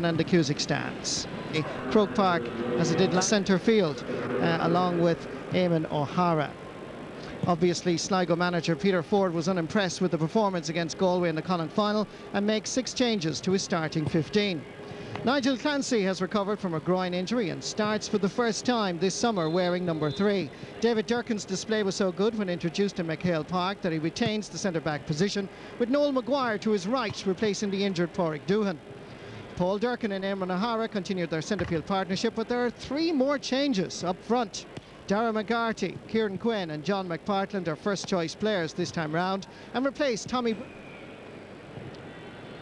and the Cusick stands. Croke Park, as it did last centre field, along with Eamon O'Hara. Obviously, Sligo manager Peter Ford was unimpressed with the performance against Galway in the Connacht final and makes 6 changes to his starting 15. Nigel Clancy has recovered from a groin injury and starts for the first time this summer wearing number 3. David Durcan's display was so good when introduced in McHale Park that he retains the centre-back position, with Noel Maguire to his right replacing the injured Pádraig Doohan. Paul Durcan and Eamon O'Hara continued their centre-field partnership, but there are 3 more changes up front. Dara McGarty, Kieran Quinn and John McPartland are first-choice players this time round and replace Tommy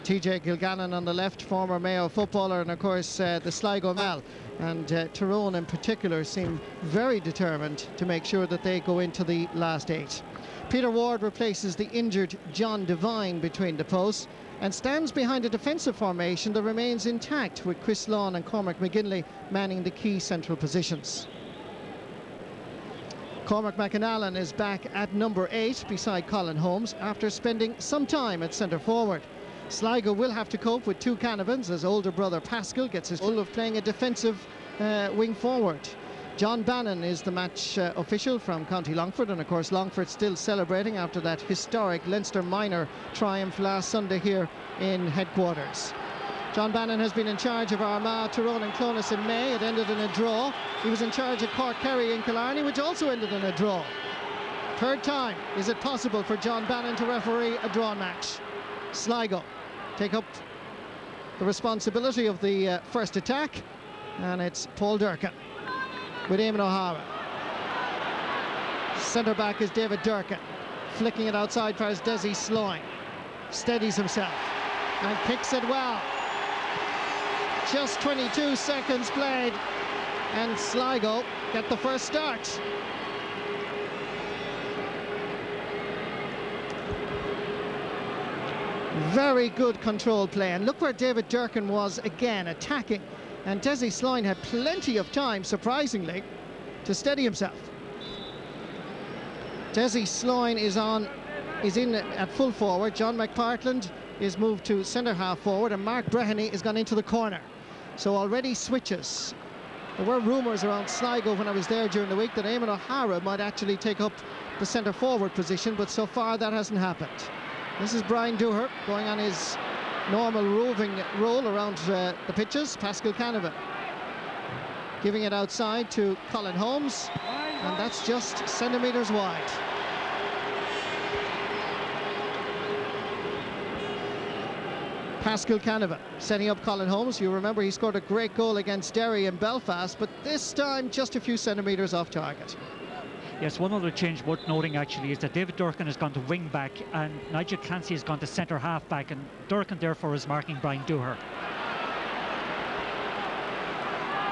TJ Gilgannon on the left, former Mayo footballer, and of course the Sligo Mal. And Tyrone in particular seem very determined to make sure that they go into the last 8. Peter Ward replaces the injured John Devine between the posts and stands behind a defensive formation that remains intact, with Chris Lawn and Cormac McGinley manning the key central positions. Cormac McAnallen is back at number 8 beside Colin Holmes after spending some time at centre forward. Sligo will have to cope with 2 Canavans as older brother Pascal gets his full of playing a defensive wing forward. John Bannon is the match official from County Longford, and of course Longford still celebrating after that historic Leinster minor triumph last Sunday here in headquarters. John Bannon has been in charge of Armagh, Tyrone and Clones in May. It ended in a draw. He was in charge of Cork Kerry in Killarney, which also ended in a draw. 3rd time, is it possible for John Bannon to referee a drawn match? Sligo take up the responsibility of the first attack, and it's Paul Durcan with Eamon O'Hara. Centre back is David Durcan, flicking it outside for his Desi Sloyne. Steadies himself and kicks it well. Just 22 seconds played and Sligo get the first start. Very good control play, and look where David Durcan was again, attacking. And Desi Sloyne had plenty of time, surprisingly, to steady himself. Desi Sloyne is in at full forward. John McPartland is moved to centre half forward, and Mark Breheny is gone into the corner. So already switches. There were rumours around Sligo when I was there during the week that Eamon O'Hara might actually take up the centre forward position, but so far that hasn't happened. This is Brian Dooher going on his normal roving roll around the pitches. Pascal Canavan giving it outside to Colin Holmes, and that's just centimetres wide. Pascal Canavan setting up Colin Holmes. You remember he scored a great goal against Derry in Belfast, but this time just a few centimetres off target. Yes, one other change worth noting actually is that David Durcan has gone to wing back and Nigel Clancy has gone to centre half back, and Durcan therefore is marking Brian Dooher.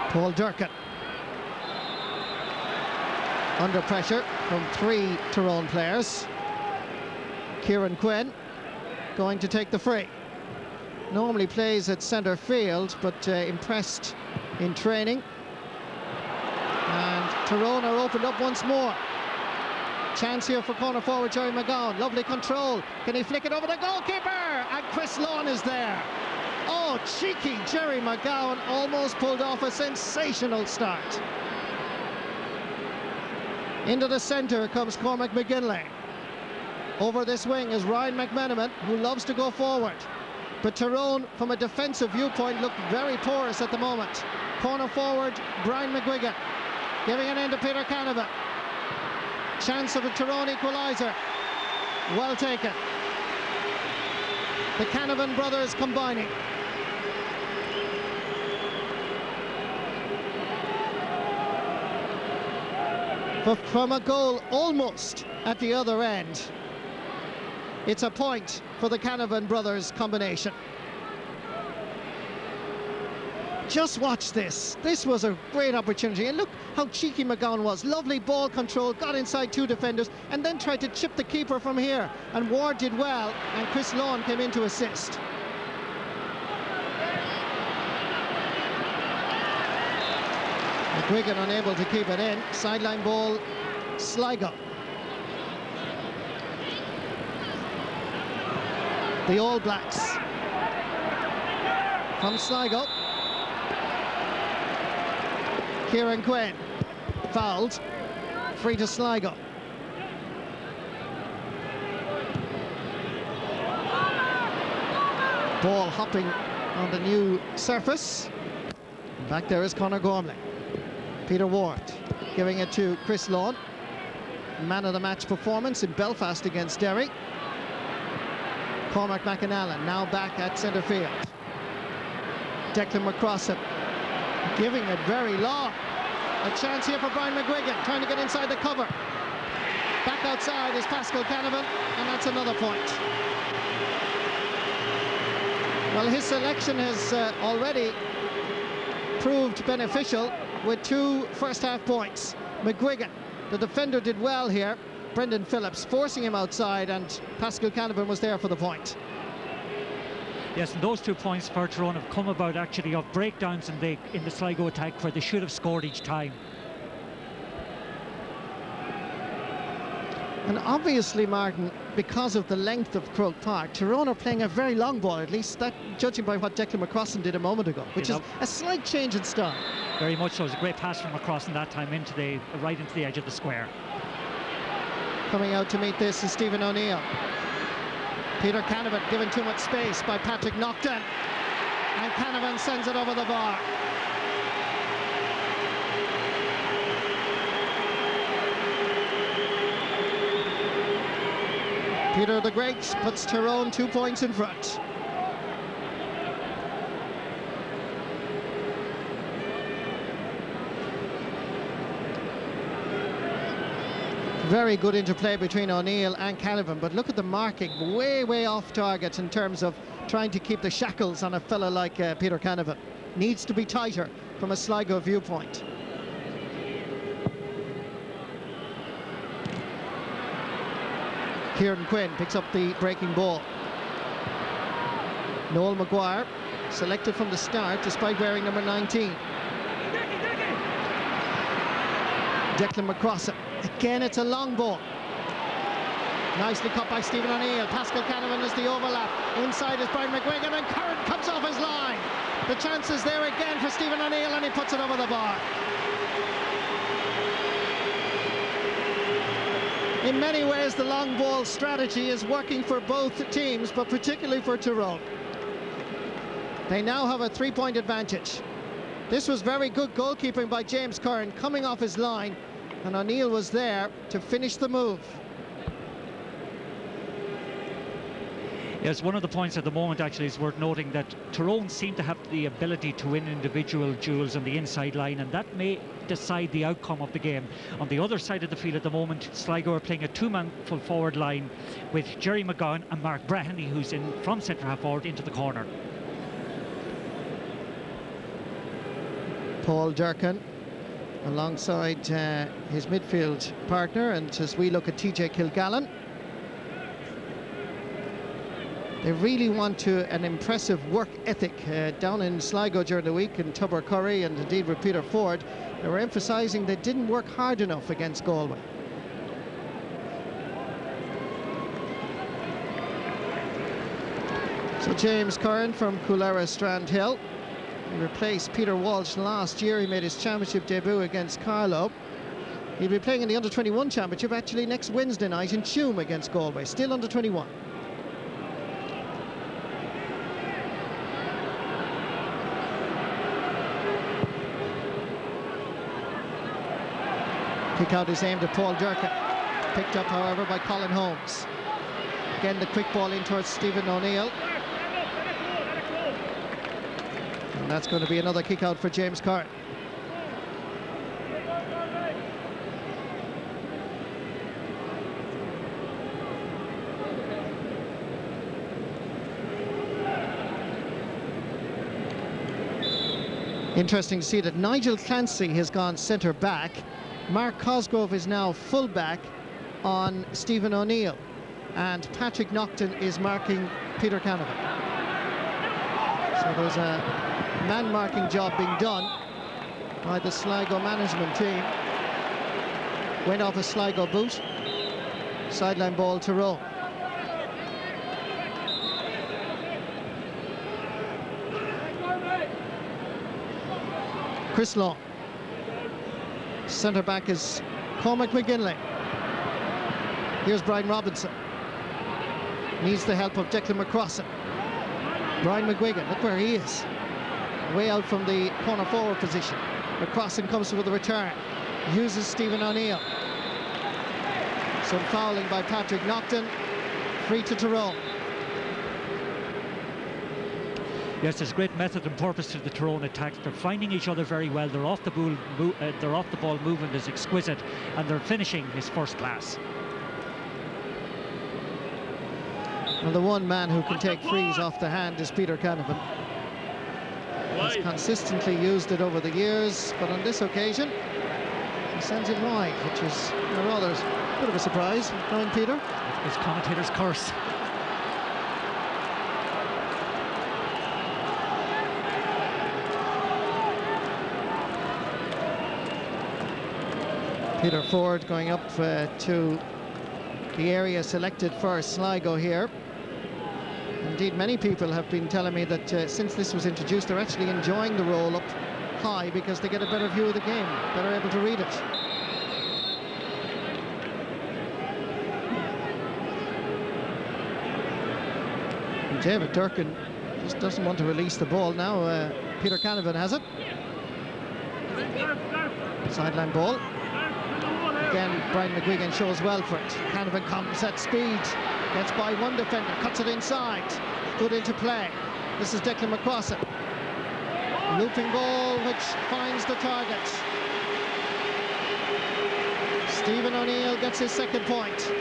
Paul Durcan under pressure from 3 Tyrone players. Kieran Quinn going to take the free. Normally plays at centre field, but impressed in training. And Tyrone are opened up once more. Chance here for corner forward Jerry McGowan. Lovely control. Can he flick it over the goalkeeper? And Chris Lawn is there. Oh, cheeky Jerry McGowan almost pulled off a sensational start. Into the centre comes Cormac McGinley. Over this wing is Ryan McMenamin, who loves to go forward. But Tyrone, from a defensive viewpoint, look very porous at the moment. Corner forward, Brian McGuigan, giving it in to Peter Canavan. Chance of a Tyrone equaliser. Well taken. The Canavan brothers combining. But from a goal almost at the other end, it's a point for the Canavan brothers combination. Just watch this. This was a great opportunity. And look how cheeky McGowan was. Lovely ball control, got inside 2 defenders, and then tried to chip the keeper from here. And Ward did well, and Chris Lawn came in to assist. McGuigan unable to keep it in. Sideline ball, Sligo. The All Blacks from Sligo. Kieran Quinn fouled. Free to Sligo. Ball hopping on the new surface. And back there is Conor Gormley. Peter Ward giving it to Chris Lawn. Man of the match performance in Belfast against Derry. Cormac McAnallen now back at centre field. Declan McCrossett giving it very long. A chance here for Brian McGuigan, trying to get inside the cover. Back outside is Pascal Canavan, and that's another point. Well, his selection has already proved beneficial with 2 first-half points. McGuigan, the defender, did well here. Brendan Phillips forcing him outside, and Pascal Canavan was there for the point. Yes, and those 2 points for Tyrone have come about actually of breakdowns in the Sligo attack where they should have scored each time. And obviously, Martin, because of the length of Croke Park, Tyrone are playing a very long ball, at least that, judging by what Declan McCrossan did a moment ago, which is a slight change in style. Very much so. It was a great pass from McCrossan that time right into the edge of the square. Coming out to meet this is Stephen O'Neill. Peter Canavan given too much space by Patrick Naughton, and Canavan sends it over the bar. Peter the Great puts Tyrone 2 points in front. Very good interplay between O'Neill and Canavan, but look at the marking, way off target in terms of trying to keep the shackles on a fella like Peter Canavan. Needs to be tighter from a Sligo viewpoint. Kieran Quinn picks up the breaking ball. Noel Maguire selected from the start despite wearing number 19. Declan McCrossett. Again, it's a long ball. Nicely cut by Stephen O'Neill. Pascal Canavan is the overlap. Inside is Brian McGuigan, and Curran comes off his line. The chance is there again for Stephen O'Neill, and he puts it over the bar. In many ways, the long ball strategy is working for both teams, but particularly for Tyrone. They now have a 3-point advantage. This was very good goalkeeping by James Curran, coming off his line, and O'Neill was there to finish the move. Yes, one of the points at the moment actually is worth noting that Tyrone seem to have the ability to win individual duels on the inside line, and that may decide the outcome of the game. On the other side of the field at the moment, Sligo are playing a 2-man full forward line with Jerry McGowan and Mark Breheny, who's in from centre half forward into the corner. Paul Durkin alongside his midfield partner, and as we look at TJ Kilgallen, they really want to an impressive work ethic. Down in Sligo during the week, and Tubber Curry and indeed with Peter Ford, they were emphasising they didn't work hard enough against Galway. So James Curran from Coolera Strand Hill. He replaced Peter Walsh last year. He made his championship debut against Carlow. He'll be playing in the Under-21 Championship actually next Wednesday night in Tuam against Galway, still Under-21. Kick out is aimed at Paul Durkin. Picked up, however, by Colin Holmes. Again, the quick ball in towards Stephen O'Neill. And that's going to be another kick out for James Curran. Interesting to see that Nigel Clancy has gone centre back. Mark Cosgrove is now full back on Stephen O'Neill, and Patrick Naughton is marking Peter Canavan. So there's a man-marking job being done by the Sligo management team. Went off a Sligo boot. Sideline ball to Tyrone. Chris Long. Centre back is Cormac McGinley. Here's Brian Robinson. Needs the help of Declan McCrossan. Brian McGuigan, look where he is. Way out from the corner forward position. McCrossan comes with a return. Uses Stephen O'Neill. Some fouling by Patrick Naughton. Free to Tyrone. Yes, there's great method and purpose to the Tyrone attacks. They're finding each other very well. Their off the ball movement is exquisite, and their finishing is first class. Well, the one man who can take frees off the hand is Peter Canavan. He's consistently used it over the years, but on this occasion he sends it wide, which is a rather bit of a surprise, knowing Peter. It's commentator's curse. Peter Ford going up to the area selected for Sligo here. Indeed, many people have been telling me that since this was introduced, they're actually enjoying the role up high because they get a better view of the game, better able to read it. And David Durkin just doesn't want to release the ball now. Peter Canavan has it. Sideline ball. Again, Brian McGuigan shows well for it. Canavan comes at speed, gets by one defender, cuts it inside. Good into play. This is Declan McCrossan. Looping ball which finds the target. Stephen O'Neill gets his second point.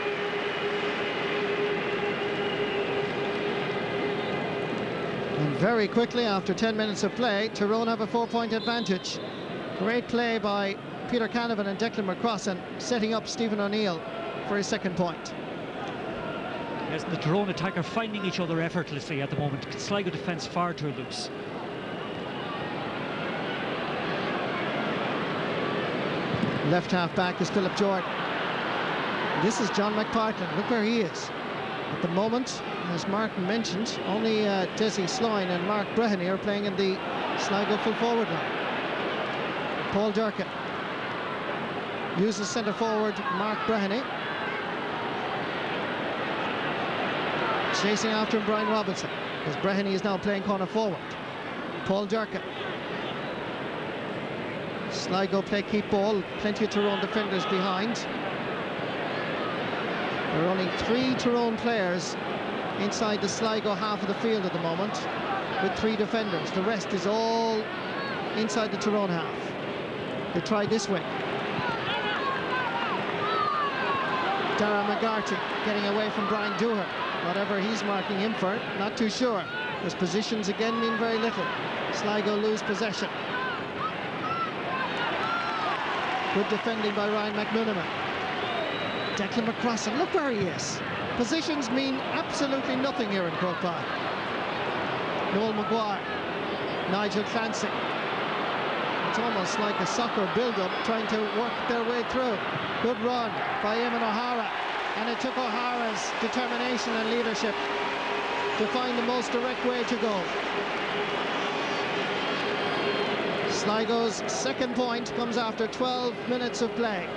And very quickly, after 10 minutes of play, Tyrone have a 4-point advantage. Great play by Peter Canavan and Declan McCrossan, setting up Stephen O'Neill for his second point. Yes, the Tyrone attack are finding each other effortlessly at the moment. Sligo defence far too loose. Left half back is Philip Jordan. This is John McPartlin. Look where he is. At the moment, as Martin mentioned, only Desi Sloyne and Mark Breheny are playing in the Sligo full forward line. Paul Durkin uses centre forward Mark Breheny. Chasing after him Brian Robinson, as Breheny is now playing corner forward. Paul Durkin. Sligo play keep ball, plenty of Tyrone defenders behind. There are only 3 Tyrone players inside the Sligo half of the field at the moment, with 3 defenders. The rest is all inside the Tyrone half. They try this way. Dara McGarty getting away from Brian Dooher. Whatever he's marking him for, not too sure. His positions again mean very little. Sligo lose possession. Good defending by Ryan McMenamin. Declan McCrossan, look where he is. Positions mean absolutely nothing here in Croke Park. Noel Maguire, Nigel Clancy. It's almost like a soccer build-up trying to work their way through. Good run by Eamon O'Hara, and it took O'Hara's determination and leadership to find the most direct way to go. Sligo's second point comes after 12 minutes of play.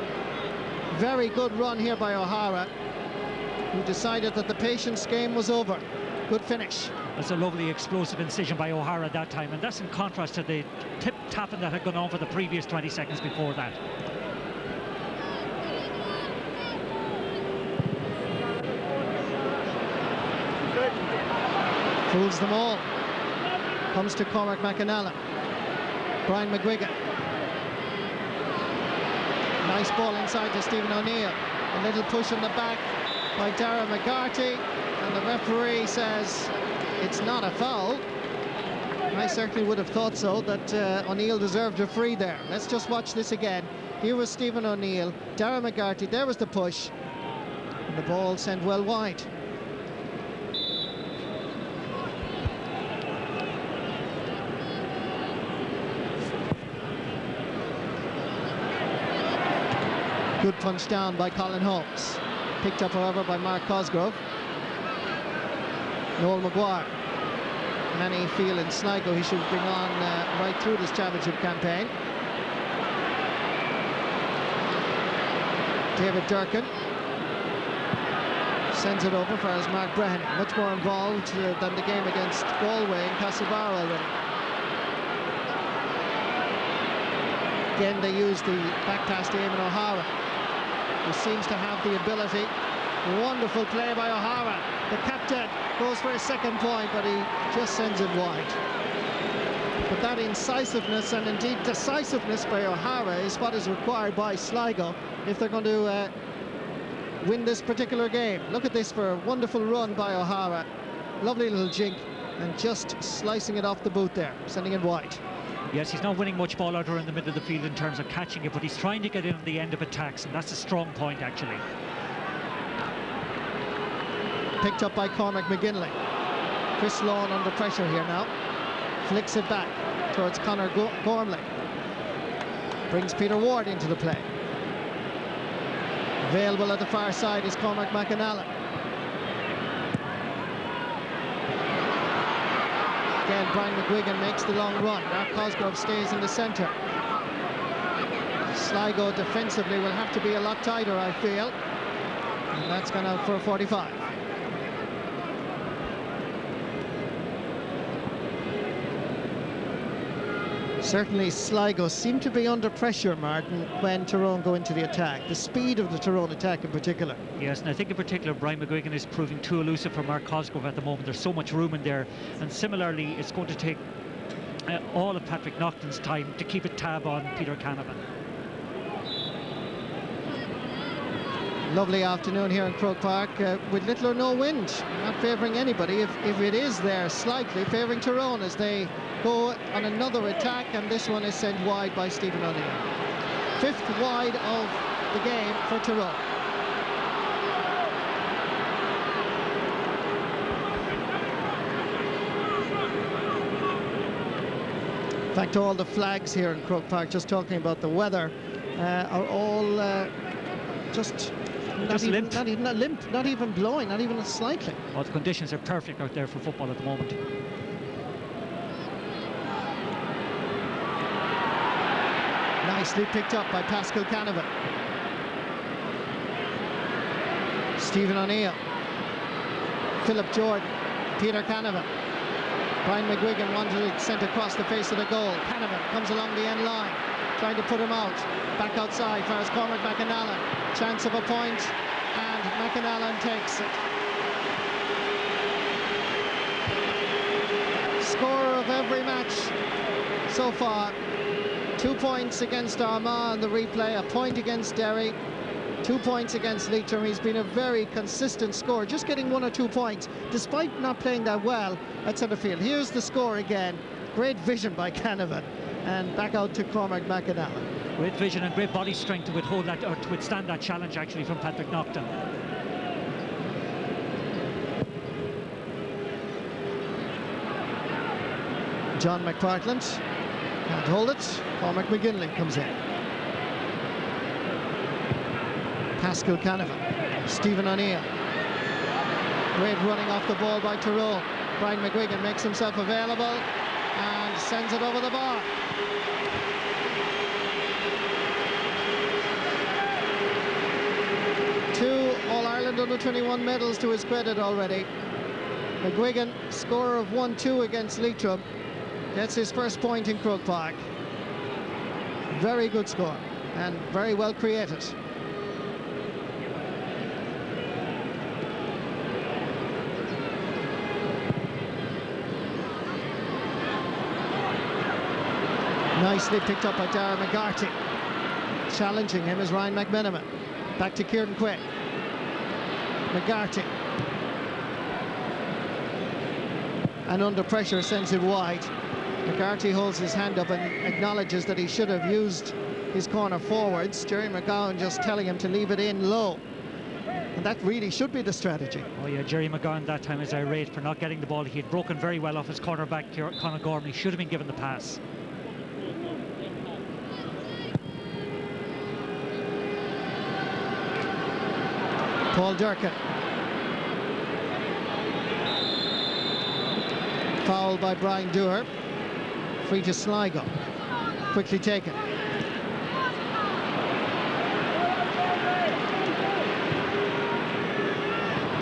Very good run here by O'Hara, who decided that the patience game was over. Good finish. That's a lovely explosive incision by O'Hara that time, and that's in contrast to the tip-tapping that had gone on for the previous 20 seconds before that. Fools them all. Comes to Cormac McAnally. Brian McGuigan. Nice ball inside to Stephen O'Neill. A little push in the back by Dara McGarty, and the referee says it's not a foul. I certainly would have thought so, that O'Neill deserved a free there. Let's just watch this again. Here was Stephen O'Neill, Dara McGarty, there was the push, and the ball sent well wide. Good punch down by Colin Holmes. Picked up, however, by Mark Cosgrove. Noel Maguire. many feel in Sligo he should bring on right through this championship campaign. David Durkin sends it over for as Mark Brehan, much more involved than the game against Galway in Castlebar already. Again, they use the back pass to Eamon O'Hara, who seems to have the ability. Wonderful play by O'Hara. The captain goes for a second point, but he just sends it wide. But that incisiveness and indeed decisiveness by O'Hara is what is required by Sligo if they're going to win this particular game. Look at this for a wonderful run by O'Hara. Lovely little jink and just slicing it off the boot there, sending it wide. Yes, he's not winning much ball out around the middle of the field in terms of catching it, but he's trying to get in on the end of attacks, and that's a strong point actually. Picked up by Cormac McGinley. Chris Lawn under pressure here now. Flicks it back towards Conor Gormley. Brings Peter Ward into the play. Available at the far side is Cormac McAnally. Again, Brian McGuigan makes the long run. Now Cosgrove stays in the centre. Sligo defensively will have to be a lot tighter, I feel. And that's gone out for a 45. Certainly Sligo seem to be under pressure, Martin, when Tyrone go into the attack. The speed of the Tyrone attack in particular. Yes, and I think in particular Brian McGuigan is proving too elusive for Mark Cosgrove at the moment. There's so much room in there, and similarly it's going to take all of Patrick Naughton's time to keep a tab on Peter Canavan. Lovely afternoon here in Croke Park with little or no wind, not favouring anybody. If it is there, slightly favouring Tyrone as they go on another attack, and this one is sent wide by Stephen O'Neill. Fifth wide of the game for Tyrone. In fact, all the flags here in Croke Park, just talking about the weather, are all just limp. Not even blowing, not even slightly. Well, the conditions are perfect out there for football at the moment. Nicely picked up by Pascal Canavan. Stephen O'Neill. Philip Jordan. Peter Canavan. Brian McGuigan wanted it sent across the face of the goal. Canavan comes along the end line, trying to put him out. Back outside for as Cormac McAnally. Chance of a point, and McAnally takes it. Scorer of every match so far. 2 points against Armagh in the replay, a point against Derry, 2 points against Leitrim. He's been a very consistent scorer, just getting 1 or 2 points, despite not playing that well at centre field. Here's the score again. Great vision by Canavan, and back out to Cormac McAnally. Great vision and great body strength to withhold that, or to withstand that challenge actually from Patrick Naughton. John McPartland can't hold it. Cormac McGinley comes in. Pascal Canavan. Stephen O'Neill. Great running off the ball by Tyrone. Brian McGuigan makes himself available and sends it over the bar. Two All-Ireland Under-21 medals to his credit already. McGuigan, scorer of 1-2 against Leitrim, gets his first point in Croke Park. Very good score and very well created. Nicely picked up by Darragh McGarty. Challenging him is Ryan McMenamin. Back to Kieran Quinn. McGarty. And under pressure sends it wide. McGarty holds his hand up and acknowledges that he should have used his corner forwards. Jerry McGowan just telling him to leave it in low. And that really should be the strategy. Oh yeah, Jerry McGowan that time is irate for not getting the ball. He had broken very well off his cornerback, Conor Gormley. Should have been given the pass. Paul Durkin. Foul by Brian Dooher. Free to Sligo. Quickly taken.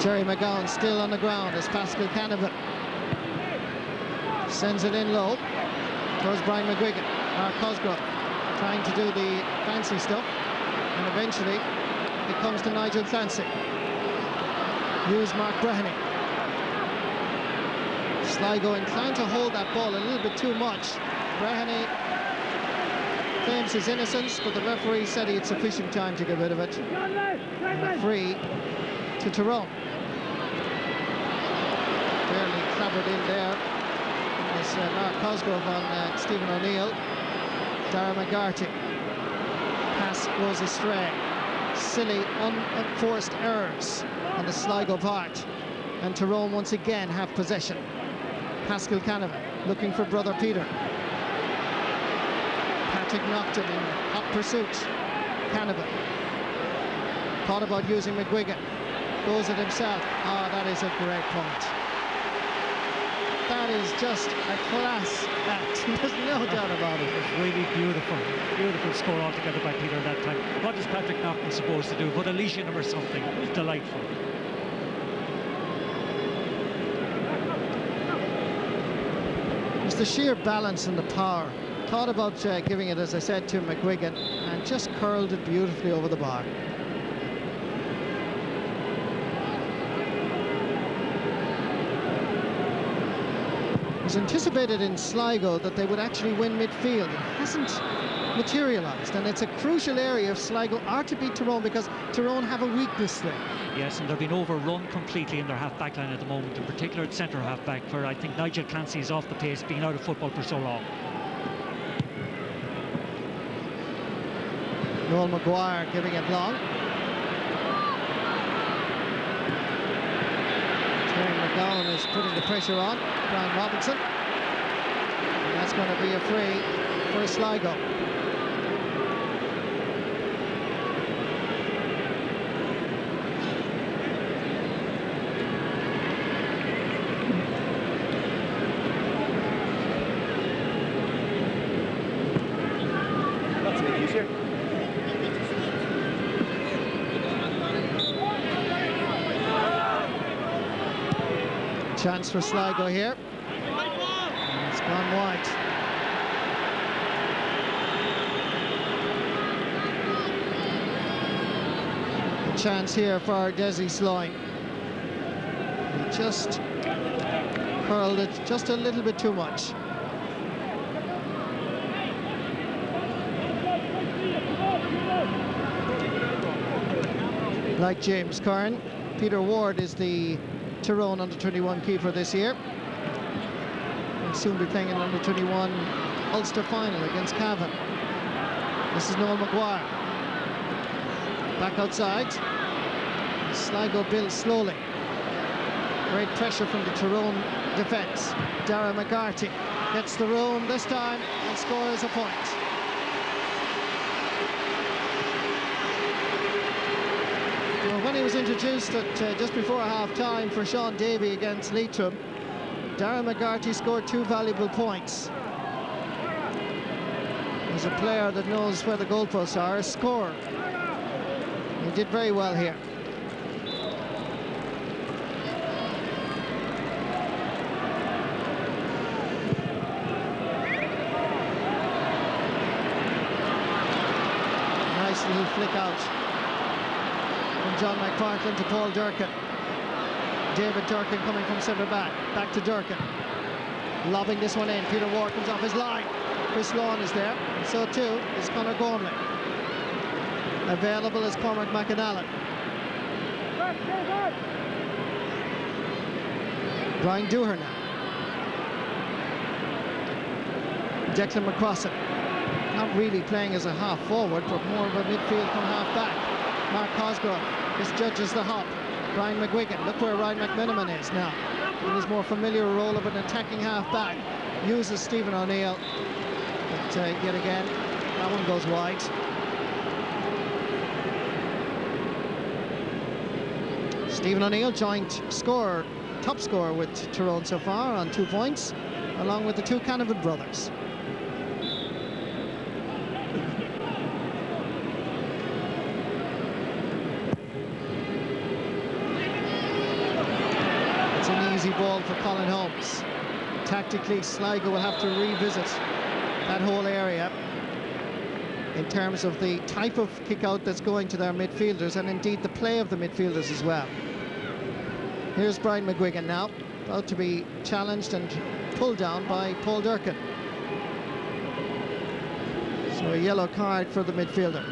Jerry McGowan still on the ground as Pascal Canavan sends it in low towards Brian McGuigan. Mark Cosgrove trying to do the fancy stuff, and eventually it comes to Nigel Clancy. Here's Mark Breheny. Sligo inclined to hold that ball a little bit too much. Breheny claims his innocence, but the referee said he had sufficient time to get rid of it. And free to Tyrone. Barely clobbered in there. It's Mark Cosgrove on Stephen O'Neill. Dara McGarty. Pass goes astray. Silly, unforced errors on the Sligo part. And Tyrone once again have possession. Pascal Canavan looking for brother Peter. Patrick knocked him in hot pursuit. Canavan. Thought about using McGuigan. Goes it himself. Ah, that is a great point. That is just a class act. There's no doubt about it. It's really beautiful. Beautiful score altogether by Peter at that time. What is Patrick Naughton supposed to do? Put a leash in him or something. It was delightful. It's the sheer balance and the power. Thought about giving it, as I said, to McGuigan, and just curled it beautifully over the bar. It was anticipated in Sligo that they would actually win midfield. It hasn't materialised, and it's a crucial area if Sligo are to beat Tyrone, because Tyrone have a weakness there. Yes, and they're being overrun completely in their half-back line at the moment, in particular at centre half-back, where I think Nigel Clancy is off the pace, being out of football for so long. Noel Maguire giving it long. Terry McGowan is putting the pressure on Brian Robinson. And that's going to be a free for Sligo. That's a bit easier. Chance for Sligo here. And it's gone wide. A chance here for Desi Sloyne. He just curled it just a little bit too much. Like James Curran, Peter Ward is the Tyrone under-21 keeper this year. He'll soon be playing in the under-21 Ulster final against Cavan. This is Noel Maguire. Back outside. Sligo builds slowly. Great pressure from the Tyrone defence. Dara McGarty gets the room this time and scores a point. When he was introduced at just before half-time for Sean Davey against Leitrim, Dara McGarty scored 2 valuable points. He's a player that knows where the goalposts are, a scorer. He did very well here. Nice little flick out from John McPartland to Paul Durkin. David Durkin coming from centre back. Back to Durkin. Lobbing this one in. Peter Ward comes off his line. Chris Lawn is there. And so too is Conor Gormley. Available is Cormac McAnallen. Brian Dooher now. Declan McCrossan. Not really playing as a half forward, but more of a midfield from half back. Mark Cosgrove misjudges the hop. Brian McGuigan, look where Ryan McMiniman is now. In his more familiar role of an attacking half-back. Uses Stephen O'Neill. But yet again, that one goes wide. Stephen O'Neill, joint scorer top scorer with Tyrone so far on 2 points, along with the 2 Canavan brothers. It's an easy ball for Colin Holmes. Tactically, Sligo will have to revisit that whole area in terms of the type of kick-out that's going to their midfielders, and indeed the play of the midfielders as well. Here's Brian McGuigan now, about to be challenged and pulled down by Paul Durkin. So a yellow card for the midfielder.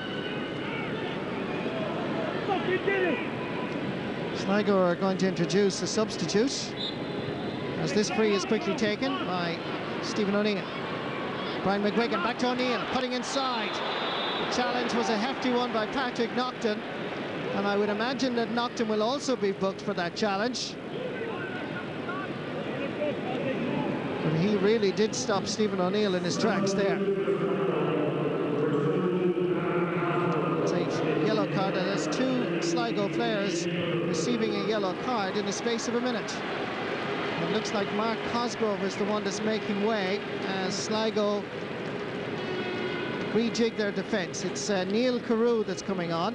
Sligo are going to introduce a substitute, as this free is quickly taken by Stephen O'Neill. Brian McGuigan back to O'Neill, cutting inside. The challenge was a hefty one by Patrick Naughton, and I would imagine that Naughton will also be booked for that challenge. But he really did stop Stephen O'Neill in his tracks there. It's a yellow card, and there's 2 Sligo players receiving a yellow card in the space of a minute. It looks like Mark Cosgrove is the one that's making way as Sligo rejig their defence. It's Neil Carew that's coming on.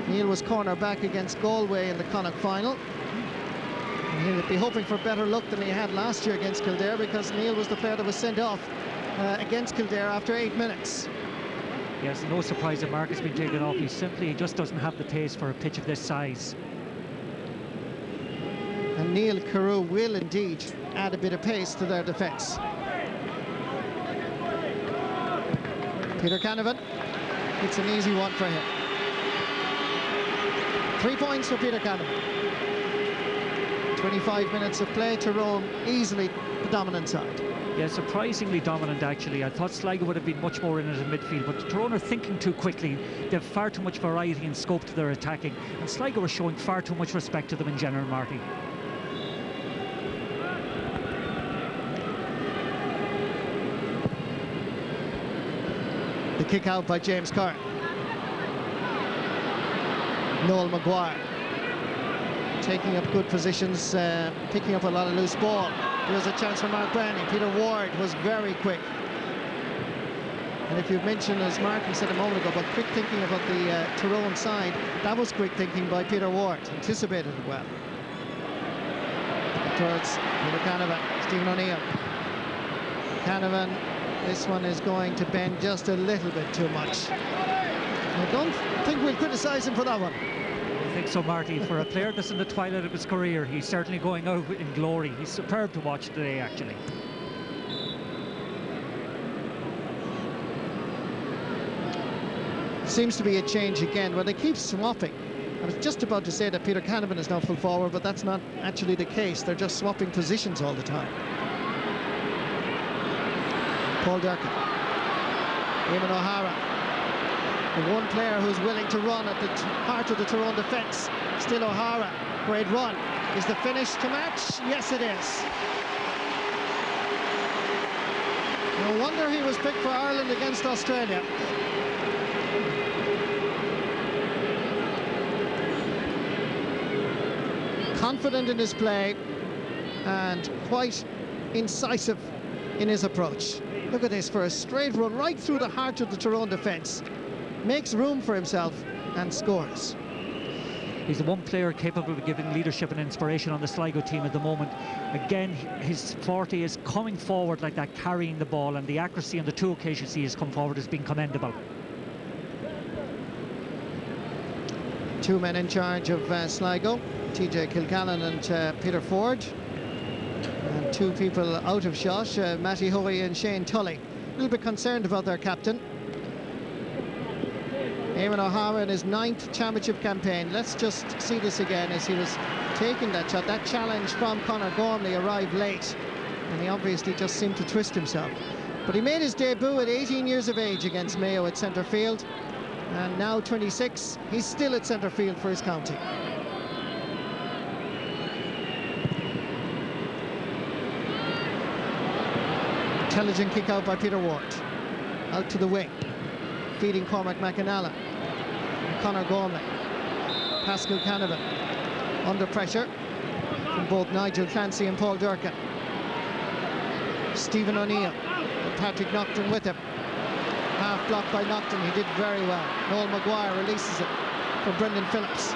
Neil was corner back against Galway in the Connacht final. And he'll be hoping for better luck than he had last year against Kildare, because Neil was the player that was sent off against Kildare after 8 minutes. Yes, no surprise that Mark has been taken off. He just doesn't have the pace for a pitch of this size. And Neil Carew will indeed add a bit of pace to their defence. Peter Canavan, it's an easy one for him. 3 points for Peter Canavan. 25 minutes of play, Tyrone easily the dominant side. Yeah, surprisingly dominant actually. I thought Sligo would have been much more in it in midfield, but Tyrone are thinking too quickly. They have far too much variety and scope to their attacking, and Sligo are showing far too much respect to them in general, Marty. The kick out by James Curran. Noel Maguire taking up good positions, picking up a lot of loose ball. Here's a chance for Mark Browning. Peter Ward was very quick. And if you mentioned, as Martin said a moment ago, about quick thinking about the Tyrone side, that was quick thinking by Peter Ward. Anticipated it well. Towards Peter Canavan, Stephen O'Neill. Canavan, this one is going to bend just a little bit too much. I don't think we'll criticise him for that one. I think so, Marty. For a player that's in the twilight of his career, he's certainly going out in glory. He's superb to watch today, actually. Seems to be a change again, where they keep swapping. I was just about to say that Peter Canavan is now full forward, but that's not actually the case. They're just swapping positions all the time. Paul Durkin. Eamon O'Hara. The one player who's willing to run at the heart of the Tyrone defence. Still O'Hara. Great run. Is the finish to match? Yes, it is. No wonder he was picked for Ireland against Australia. Confident in his play and quite incisive in his approach. Look at this, for a straight run right through the heart of the Tyrone defence. Makes room for himself and scores. He's the one player capable of giving leadership and inspiration on the Sligo team at the moment. Again, his forte is coming forward like that, carrying the ball, and the accuracy on the 2 occasions he has come forward has been commendable. 2 men in charge of Sligo, TJ Kilgallen and Peter Ford. And 2 people out of shot, Matty Hoey and Shane Tully. A little bit concerned about their captain. Eamon O'Hara in his 9th championship campaign. Let's just see this again as he was taking that shot. That challenge from Conor Gormley arrived late, and he obviously just seemed to twist himself. But he made his debut at 18 years of age against Mayo at centre field, and now 26, he's still at centre field for his county. Intelligent kick out by Peter Ward. Out to the wing, feeding Cormac McAnally. Conor Gormley. Pascal Canavan under pressure. both Nigel Clancy and Paul Durkin. Stephen O'Neill, Patrick Naughton with him. Half blocked by Naughton, he did very well. Noel Maguire releases it for Brendan Phillips.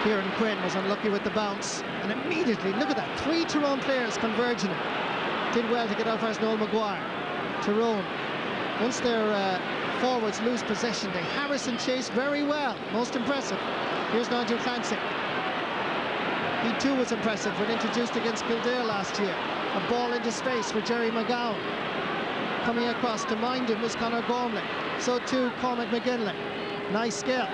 Kieran Quinn was unlucky with the bounce, and immediately, look at that, 3 Tyrone players converging. Did well to get out first, Noel Maguire. Tyrone, once their forwards lose possession, they harass and chase very well. Most impressive. Here's Nigel Clancy. He too was impressive when introduced against Kildare last year. A ball into space for Jerry McGowan. Coming across to mind him was Conor Gormley. So too Cormac McGinley. Nice skill.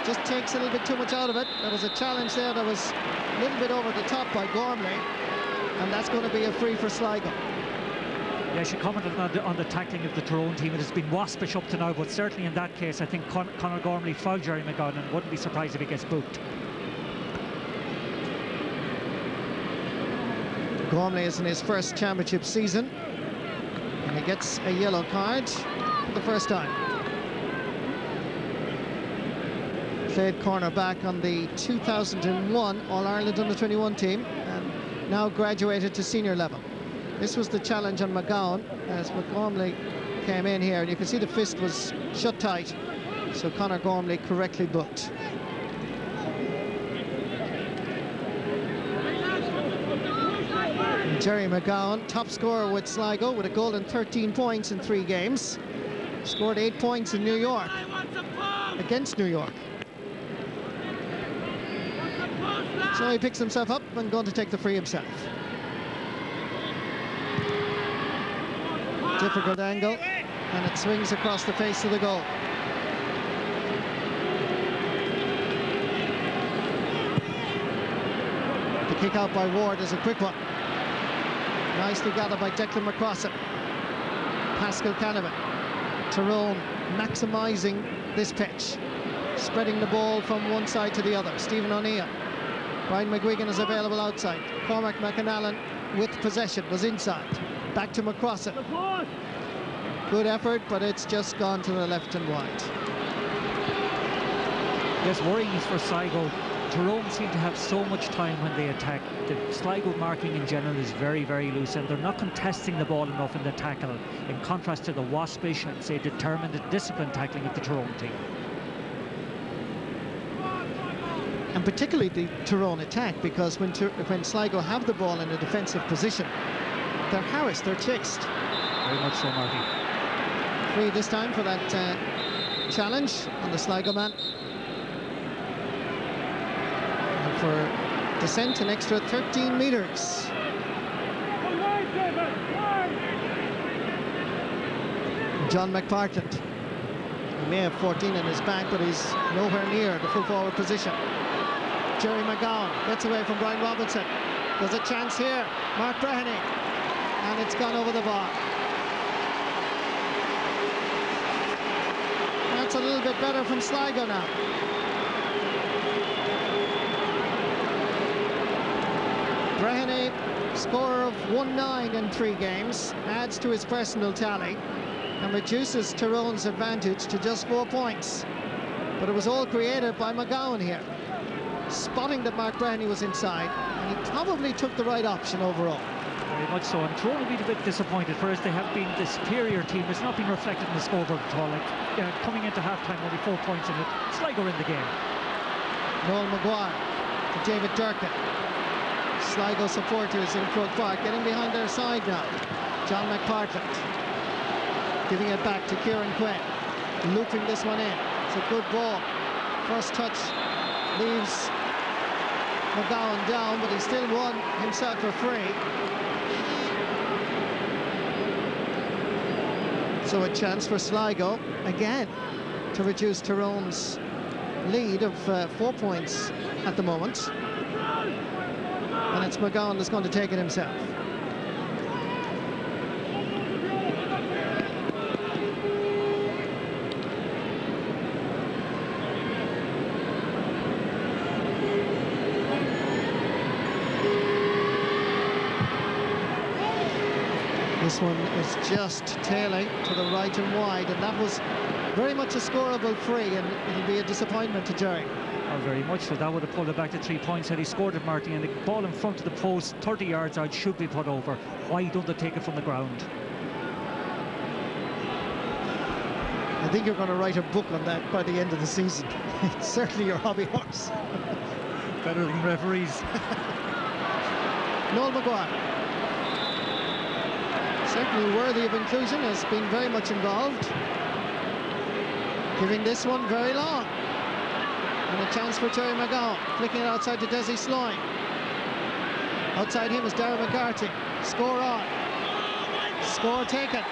Just takes a little bit too much out of it. There was a challenge there that was a little bit over the top by Gormley, and that's going to be a free for Sligo. Yeah, she commented on the tackling of the Tyrone team. It has been waspish up to now, but certainly in that case, I think Conor Gormley fouled Jerry McGowan, and wouldn't be surprised if he gets booked. Gormley is in his first championship season, and he gets a yellow card for the first time. Played cornerback on the 2001 All-Ireland Under-21 team, and now graduated to senior level. This was the challenge on McGowan as Gormley came in here, and you can see the fist was shut tight, so Conor Gormley correctly booked. Jerry McGowan, top scorer with Sligo, with a goal and 13 points in 3 games. Scored 8 points in New York, against New York. So he picks himself up and going to take the free himself. Difficult angle, and it swings across the face of the goal. The kick out by Ward is a quick one. Nicely gathered by Declan McCrossett. Pascal Canavan. Tyrone maximising this pitch, spreading the ball from one side to the other. Stephen O'Neill. Brian McGuigan is available outside. Cormac McAnallen with possession was inside. Back to McCrossett. Good effort, but it's just gone to the left and wide. Yes, worrying is for Sligo. Tyrone seem to have so much time when they attack. The Sligo marking in general is very, very loose, and they're not contesting the ball enough in the tackle, in contrast to the waspish and, say, determined and disciplined tackling of the Tyrone team. And particularly the Tyrone attack, because when Sligo have the ball in a defensive position, they're harassed, they're chased. Very much so, Marty. Free this time for that challenge on the Sligo man. And for descent, an extra 13 metres. John McPartland. He may have 14 in his back, but he's nowhere near the full forward position. Jerry McGowan gets away from Brian Robinson. There's a chance here. Mark Breheny. And it's gone over the bar. That's a little bit better from Sligo now. Breheny, scorer of 1-9 in 3 games, adds to his personal tally and reduces Tyrone's advantage to just 4 points. But it was all created by McGowan here, spotting that Mark Breheny was inside, and he probably took the right option overall. Very much so, and Tyrone will be a bit disappointed, whereas they have been the superior team. It's not been reflected in the scoreboard at all. Like, coming into half-time, only 4 points in it. Sligo in the game. Noel Maguire to David Durkin. Sligo supporters in Croke Park getting behind their side now. John McPartland giving it back to Kieran Quinn, looping this one in. It's a good ball. First touch leaves McGowan down, but he still won himself a free. So a chance for Sligo again to reduce Tyrone's lead of 4 points at the moment. And it's McGowan that's going to take it himself. This one is just tailing to the right and wide, and that was very much a scoreable free, and it'll be a disappointment to Jerry. Oh, very much so. That would have pulled it back to 3 points had he scored it, Martin. And the ball in front of the post, 30 yards out, should be put over. Why don't they take it from the ground? I think you're going to write a book on that by the end of the season. It's certainly your hobby horse. Better than referees. Noel Maguire. Certainly worthy of inclusion, has been very much involved. Giving this one very long. And a chance for Terry McGowan. Flicking it outside to Desi Sloyne. Outside him is Darren McGarty. Score on. Score taken.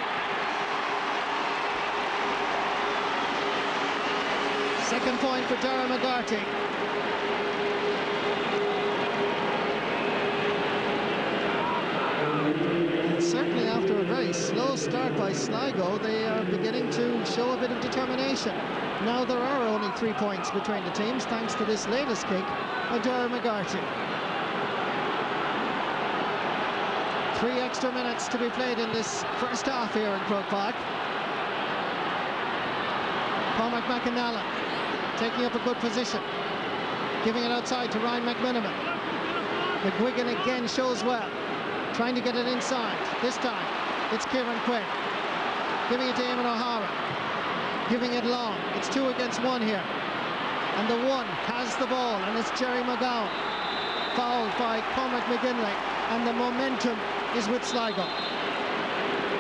Second point for Darren McGarty. And certainly after a very slow start by Sligo, they are beginning to show a bit of determination. Now there are only 3 points between the teams, thanks to this latest kick by Darren McGarty. 3 extra minutes to be played in this first half here in Croke Park. Cormac McAnally taking up a good position, giving it outside to Ryan McMiniman. McGuigan again shows well, trying to get it inside. This time it's Kieran Quinn giving it to Eamon O'Hara, giving it long. It's 2 against 1 here, and the one has the ball, and it's Jerry McGowan, fouled by Cormac McGinley, and the momentum is with Sligo.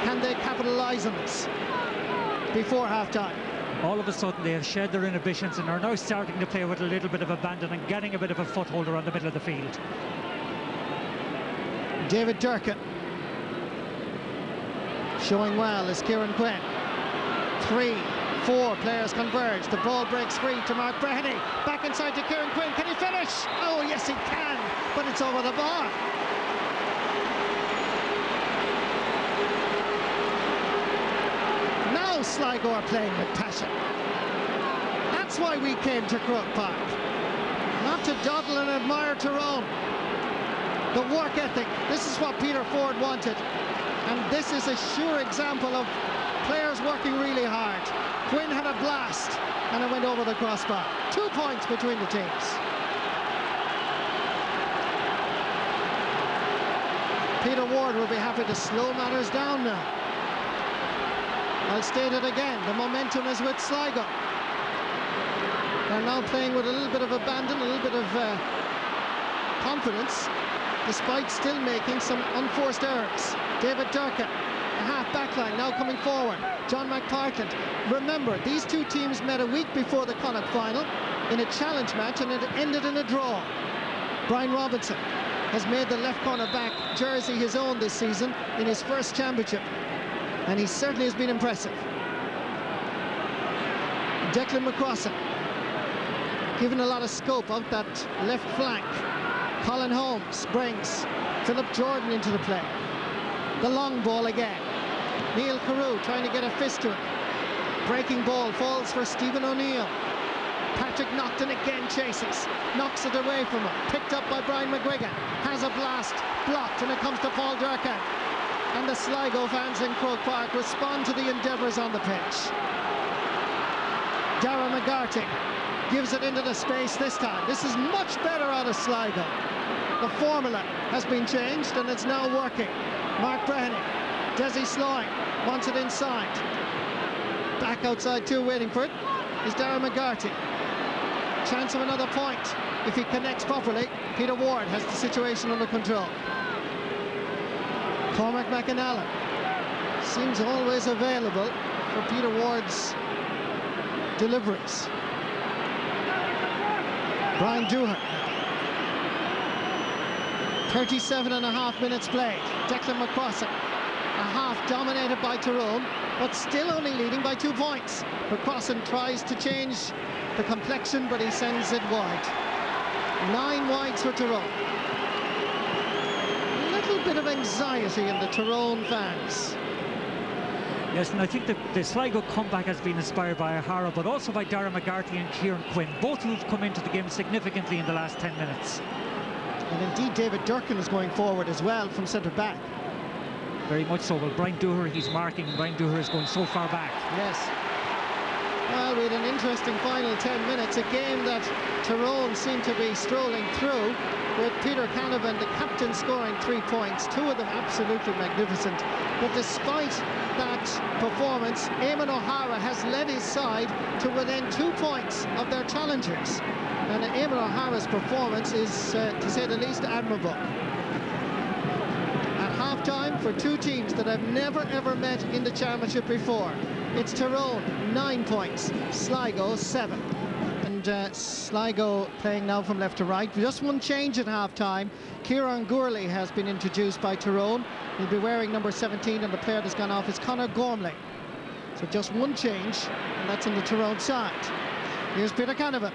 Can they capitalise on this before half-time? All of a sudden they have shed their inhibitions and are now starting to play with a little bit of abandon and getting a bit of a foothold around the middle of the field. David Durkin showing well is Kieran Quinn. 3, 4 players converge. The ball breaks free to Mark Breheny. Back inside to Kieran Quinn. Can he finish? Oh yes he can, but it's over the bar. Sligo are playing with passion. That's why we came to Croke Park. Not to dawdle and admire Tyrone. The work ethic, this is what Peter Ford wanted. And this is a sure example of players working really hard. Quinn had a blast and it went over the crossbar. 2 points between the teams. Peter Ward will be happy to slow matters down now. I'll state it again, the momentum is with Sligo. They're now playing with a little bit of abandon, a little bit of confidence, despite still making some unforced errors. David Durkin, a half-back line, now coming forward. John McPartland. Remember, these two teams met a week before the Connacht final in a challenge match, and it ended in a draw. Brian Robinson has made the left corner back jersey his own this season in his first championship. And he certainly has been impressive. Declan McCrossan given a lot of scope out that left flank. Colin Holmes brings Philip Jordan into the play. The long ball again. Neil Carew trying to get a fist to it. Breaking ball falls for Stephen O'Neill. Patrick Naughton again chases. Knocks it away from him. Picked up by Brian McGuigan. Has a blast. Blocked, and it comes to Paul Durkin. And the Sligo fans in Croke Park respond to the endeavours on the pitch. Darren McGarty gives it into the space this time. This is much better out of Sligo. The formula has been changed and it's now working. Mark Breheny, Desi Sloyne wants it inside. Back outside too, waiting for it, is Darren McGarty. Chance of another point. If he connects properly, Peter Ward has the situation under control. Cormac McAnally seems always available for Peter Ward's deliveries. Brian Dooher. 37.5 minutes played. Declan McCrossan. A half dominated by Tyrone, but still only leading by 2 points. McCrossan tries to change the complexion, but he sends it wide. 9 wides for Tyrone. Bit of anxiety in the Tyrone fans. Yes, and I think that the Sligo comeback has been inspired by O'Hara, but also by Darren McGarty and Kieran Quinn, both who've come into the game significantly in the last 10 minutes. And indeed David Durkin is going forward as well from centre back. Very much so. Well, Brian Dooher, he's marking. Brian Dooher is going so far back. Yes. Well, we had an interesting final 10 minutes, a game that Tyrone seemed to be strolling through, with Peter Canavan, the captain, scoring 3 points, 2 of them absolutely magnificent. But despite that performance, Eamon O'Hara has led his side to within 2 points of their challengers. And Eamon O'Hara's performance is, to say the least, admirable. At half-time, for 2 teams that have never ever met in the championship before, it's Tyrone 9 points, Sligo 7. And Sligo playing now from left to right. Just one change at half-time. Kieran Gourley has been introduced by Tyrone. He'll be wearing number 17, and the player that's gone off is Conor Gormley. So just one change, and that's on the Tyrone side. Here's Peter Canavan,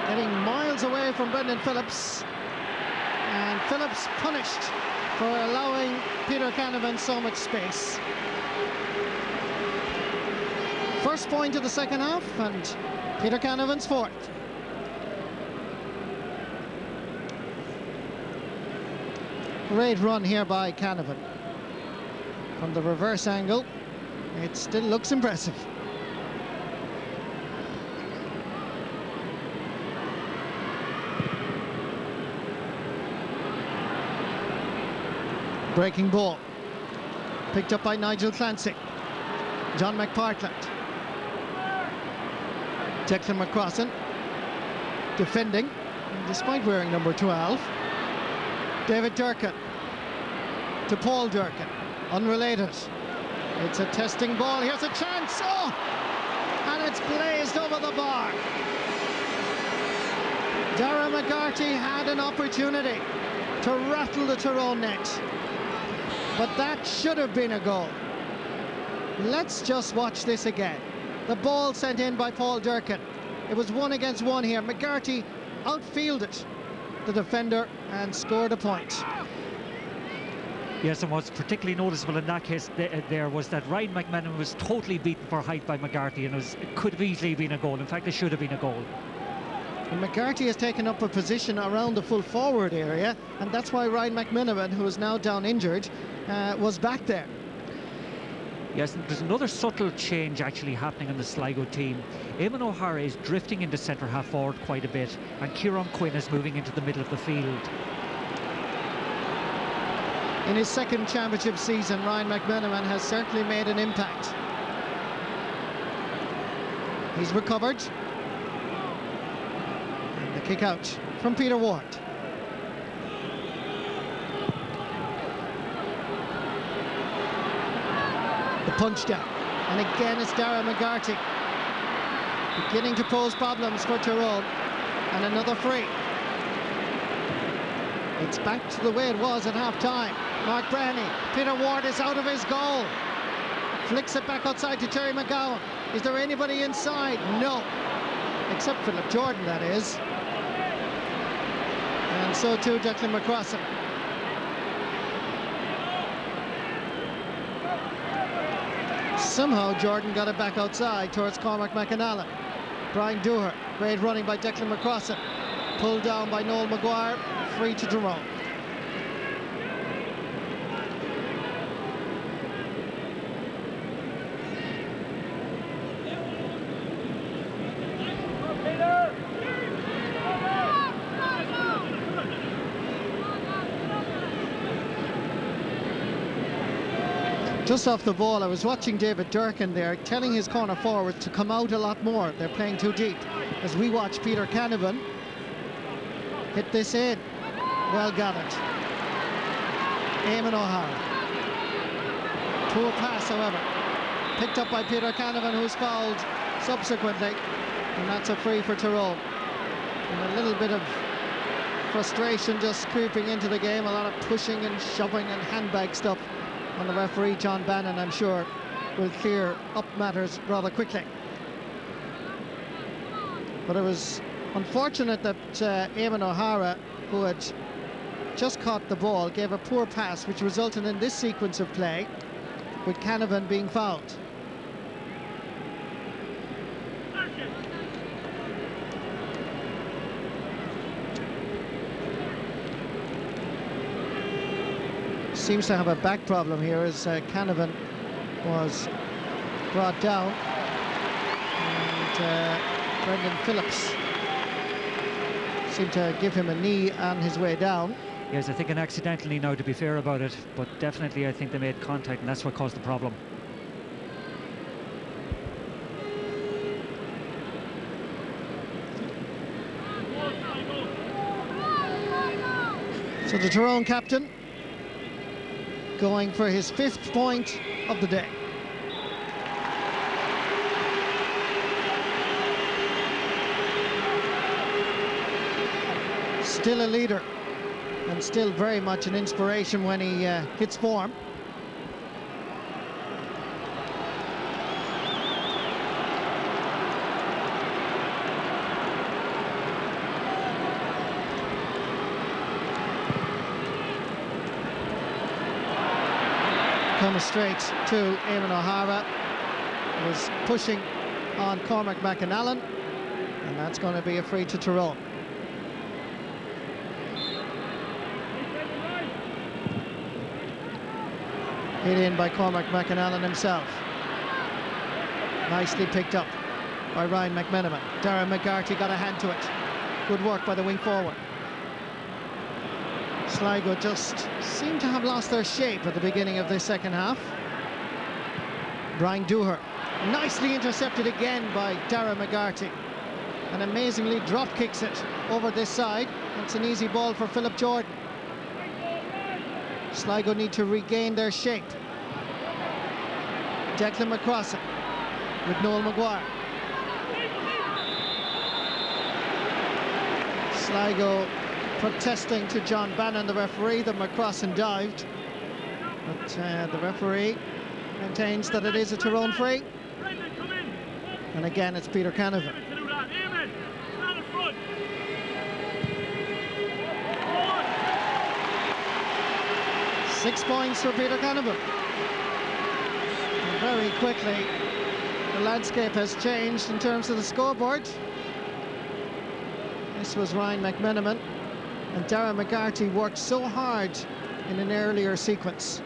getting miles away from Brendan Phillips. And Phillips punished for allowing Peter Canavan so much space. First point of the second half, and Peter Canavan's fourth. Great run here by Canavan. From the reverse angle, it still looks impressive. Breaking ball. Picked up by Nigel Clancy. John McPartland. Declan McCrossan defending, despite wearing number 12. David Durkin to Paul Durkin, unrelated. It's a testing ball. Here's a chance. Oh! And it's blazed over the bar. Dara McGarty had an opportunity to rattle the Tyrone net, but that should have been a goal. Let's just watch this again. The ball sent in by Paul Durkin. It was 1 against 1 here. McGarty outfielded the defender and scored a point. Yes, and what's particularly noticeable in that case there was that Ryan McMenamin was totally beaten for height by McGarty, and it could have easily been a goal. In fact, it should have been a goal. And McGarty has taken up a position around the full forward area, and that's why Ryan McMenamin, who is now down injured, was back there. Yes, and there's another subtle change actually happening in the Sligo team. Eamon O'Hara is drifting into centre half forward quite a bit, and Kieran Quinn is moving into the middle of the field. In his second championship season, Ryan McMenamin has certainly made an impact. He's recovered. And the kick out from Peter Ward. The punch down, and again it's Dara McGarty beginning to pose problems for Tyrone, and another free. It's back to the way it was at half-time. Mark Breheny, Peter Ward is out of his goal, flicks it back outside to Terry McGowan. Is there anybody inside? No, except Philip Jordan, that is, and so too Declan McCrossan. Somehow Jordan got it back outside towards Cormac McAnally. Brian Dooher, great running by Declan McCrossan. Pulled down by Noel Maguire, free to Tyrone. Just off the ball, I was watching David Durkin there, telling his corner forward to come out a lot more. They're playing too deep. As we watch Peter Canavan hit this in. Well gathered. Eamon O'Hara. Poor pass, however. Picked up by Peter Canavan, who's fouled subsequently. And that's a free for Tyrone. And a little bit of frustration just creeping into the game. A lot of pushing and shoving and handbag stuff. And the referee, John Bannon, I'm sure, will clear up matters rather quickly. But it was unfortunate that Eamon O'Hara, who had just caught the ball, gave a poor pass, which resulted in this sequence of play, with Canavan being fouled. Seems to have a back problem here as Canavan was brought down. And Brendan Phillips seemed to give him a knee on his way down. Yes, I think an accidental knee now, to be fair about it, but definitely I think they made contact, and that's what caused the problem. So the Tyrone captain going for his 5th point of the day. Still a leader and still very much an inspiration when he hits form. Comes straight to Eamon O'Hara, was pushing on Cormac McAnallen, and that's going to be a free to Tyrone. Hit in by Cormac McAnallen himself. Nicely picked up by Ryan McMenamin. Darren McGarty got a hand to it. Good work by the wing forward. Sligo just seemed to have lost their shape at the beginning of the second half. Brian Dooher nicely intercepted again by Darren McGarty, and amazingly drop kicks it over this side. It's an easy ball for Philip Jordan. Sligo need to regain their shape. Declan McCrossan with Noel Maguire. Sligo protesting to John Bannon, the referee, that McCrossan dived, but the referee maintains that it is a Tyrone free, and again it's Peter Canavan. 6 points for Peter Canavan. And very quickly the landscape has changed in terms of the scoreboard. This was Ryan McMenamin, and Darren McGarty worked so hard in an earlier sequence.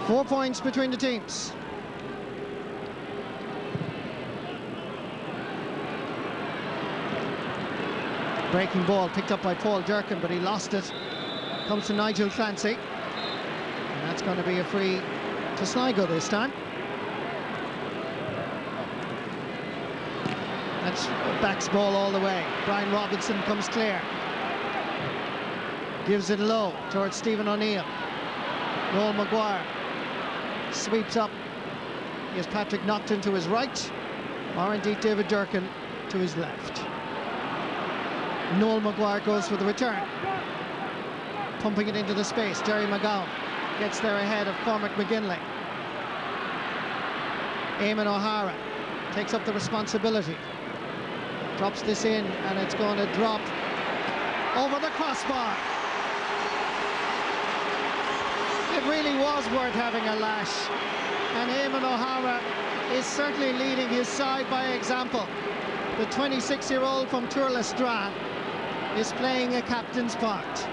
4 points between the teams. Breaking ball picked up by Paul Durkin, but he lost it. Comes to Nigel Clancy, and that's going to be a free to Sligo this time. That's backs ball all the way. Brian Robinson comes clear. Gives it low towards Stephen O'Neill. Noel Maguire sweeps up. Here's Patrick Naughton to his right, or indeed David Durkin to his left. Noel Maguire goes for the return. Pumping it into the space. Jerry McGowan gets there ahead of Cormac McGinley. Eamon O'Hara takes up the responsibility. Drops this in, and it's going to drop over the crossbar. It really was worth having a lash, and Eamon O'Hara is certainly leading his side by example. The 26-year-old from Tourlestrane is playing a captain's part.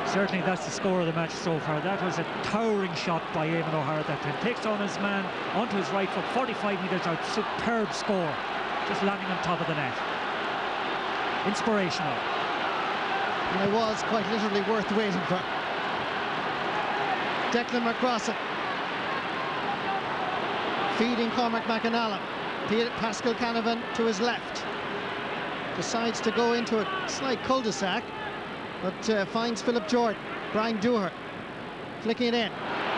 Certainly that's the score of the match so far. That was a towering shot by Eamon O'Hara that takes on his man onto his right foot, 45 metres out. Superb score, just landing on top of the net. Inspirational. And it was quite literally worth waiting for. Declan McCrossan feeding Cormac McAnallen. Pascal Canavan to his left. Decides to go into a slight cul-de-sac, but finds Philip Jordan. Brian Dooher flicking it in.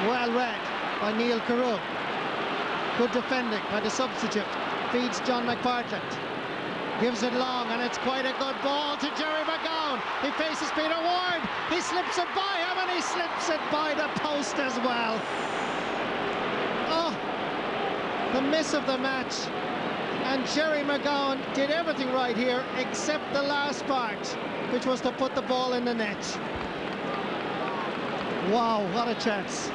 Well read by Neil Carew. Good defending by the substitute. Feeds John McPartland. Gives it long, and it's quite a good ball to Jerry McGowan. He faces Peter Ward. He slips it by him, and he slips it by the post as well. Oh, the miss of the match. And Jerry McGowan did everything right here except the last part, which was to put the ball in the net. Wow, what a chance.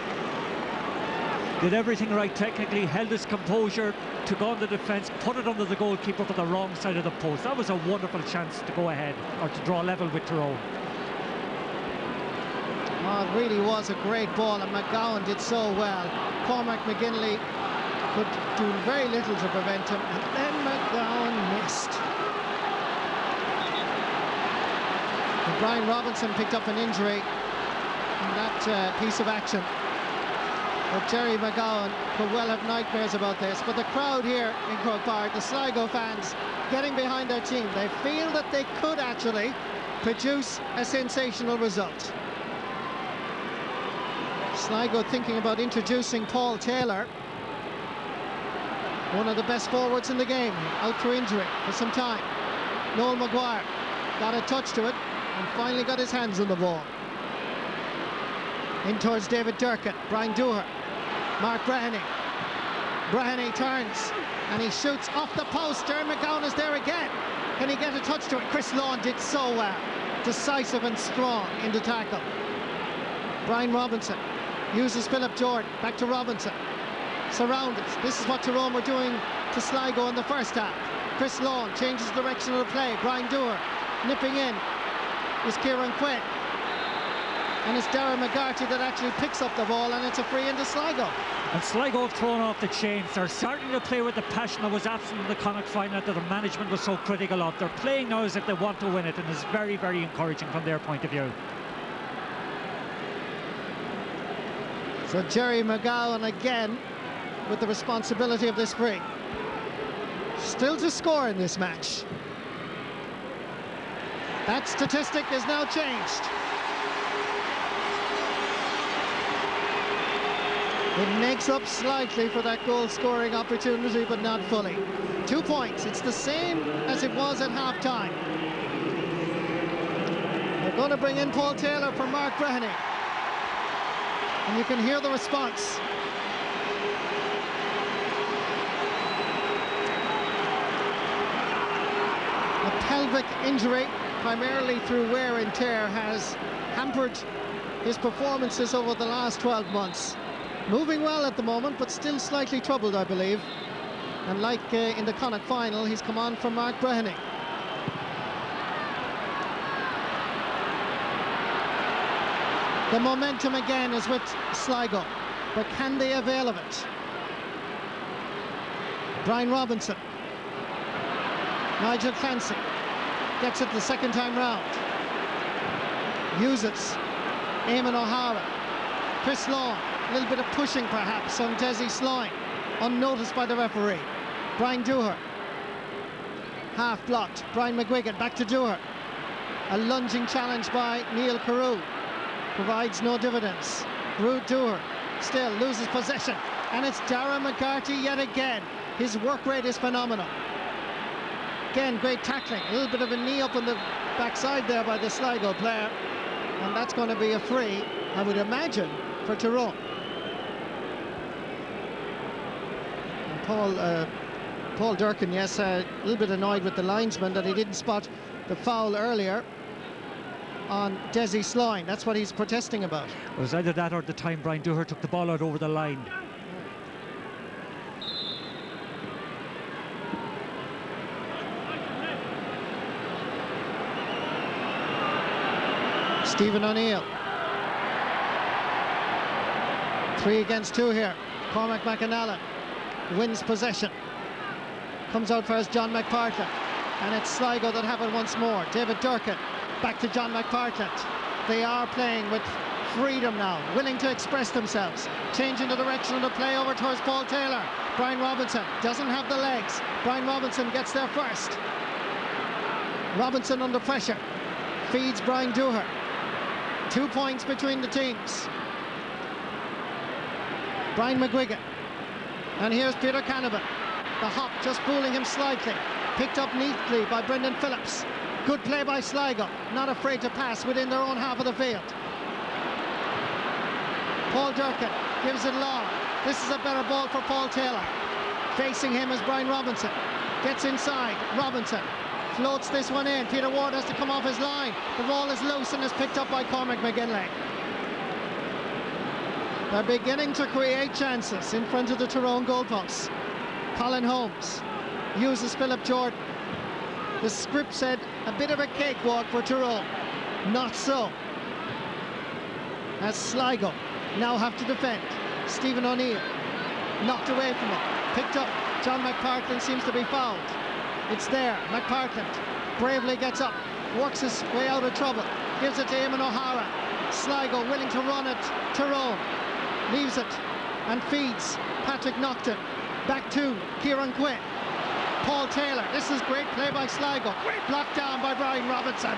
Did everything right technically, held his composure, took on the defence, put it under the goalkeeper for the wrong side of the post. That was a wonderful chance to go ahead, or to draw level with Tyrone. Oh, it really was a great ball, and McGowan did so well. Cormac McGinley could do very little to prevent him, and then McGowan missed. And Brian Robinson picked up an injury in that piece of action. But Jerry McGowan could well have nightmares about this. But the crowd here in Croke Park, the Sligo fans, getting behind their team. They feel that they could actually produce a sensational result. Sligo thinking about introducing Paul Taylor, one of the best forwards in the game, out for injury for some time. Noel Maguire got a touch to it and finally got his hands on the ball. In towards David Durkin, Brian Dooher, Mark Breheny. Breheny turns and he shoots off the post. Jerry McGowan is there again. Can he get a touch to it? Chris Lawn did so well. Decisive and strong in the tackle. Brian Robinson uses Philip Jordan. Back to Robinson. Surrounded. This is what Tyrone were doing to Sligo in the first half. Chris Lawn changes the direction of the play. Brian Dooher nipping in is Kieran Quinn. And it's Darragh McGarty that actually picks up the ball, and it's a free into Sligo. And Sligo have thrown off the chains. They're starting to play with the passion that was absent in the Connacht final that the management was so critical of. They're playing now as if they want to win it, and it's very, very encouraging from their point of view. So Jerry McGowan again with the responsibility of this free. Still to score in this match. That statistic is now changed. It makes up slightly for that goal-scoring opportunity, but not fully. 2 points. It's the same as it was at half-time. They're going to bring in Paul Taylor for Mark Breheny. And you can hear the response. A pelvic injury, primarily through wear and tear, has hampered his performances over the last 12 months. Moving well at the moment, but still slightly troubled, I believe. And like in the Connacht final, he's come on for Mark Breheny. The momentum again is with Sligo, but can they avail of it? Brian Robinson. Nigel Clancy gets it the second time round. Uses Eamon O'Hara. Chris Lawn. A little bit of pushing perhaps on Desi Sloyne, unnoticed by the referee. Brian Dooher, half blocked. Brian McGuigan back to Dooher. A lunging challenge by Neil Carew provides no dividends. Ruud Dooher still loses possession, and it's Darragh McGarty yet again. His work rate is phenomenal. Again, great tackling. A little bit of a knee up on the backside there by the Sligo player, and that's going to be a free, I would imagine, for Tyrone. Paul Durkin, yes, a little bit annoyed with the linesman that he didn't spot the foul earlier on Desi Sloyne. That's what he's protesting about. It was either that or the time Brian Dooher took the ball out over the line. Stephen O'Neill. 3 against 2 here. Cormac McAnally wins possession. Comes out first John McPartland, and it's Sligo that have it once more. David Durkin back to John McPartland. They are playing with freedom now, willing to express themselves. Changing the direction of the play over towards Paul Taylor. Brian Robinson doesn't have the legs. Brian Robinson gets there first. Robinson under pressure. Feeds Brian Dooher. 2 points between the teams. Brian McGuigan. And here's Peter Canavan. The hop just fooling him slightly. Picked up neatly by Brendan Phillips. Good play by Sligo. Not afraid to pass within their own half of the field. Paul Durkin gives it long. This is a better ball for Paul Taylor. Facing him is Brian Robinson. Gets inside. Robinson floats this one in. Peter Ward has to come off his line. The ball is loose and is picked up by Cormac McGinley. They're beginning to create chances in front of the Tyrone goalposts. Colin Holmes uses Philip Jordan. The script said a bit of a cakewalk for Tyrone. Not so. As Sligo now have to defend. Stephen O'Neill knocked away from him. Picked up. John McPartland seems to be fouled. It's there. McPartland bravely gets up, works his way out of trouble, gives it to Eamon O'Hara. Sligo willing to run it. Tyrone leaves it and feeds Patrick Naughton. Back to Kieran Quinn. Paul Taylor. This is great play by Sligo. Great block down by Brian Robinson.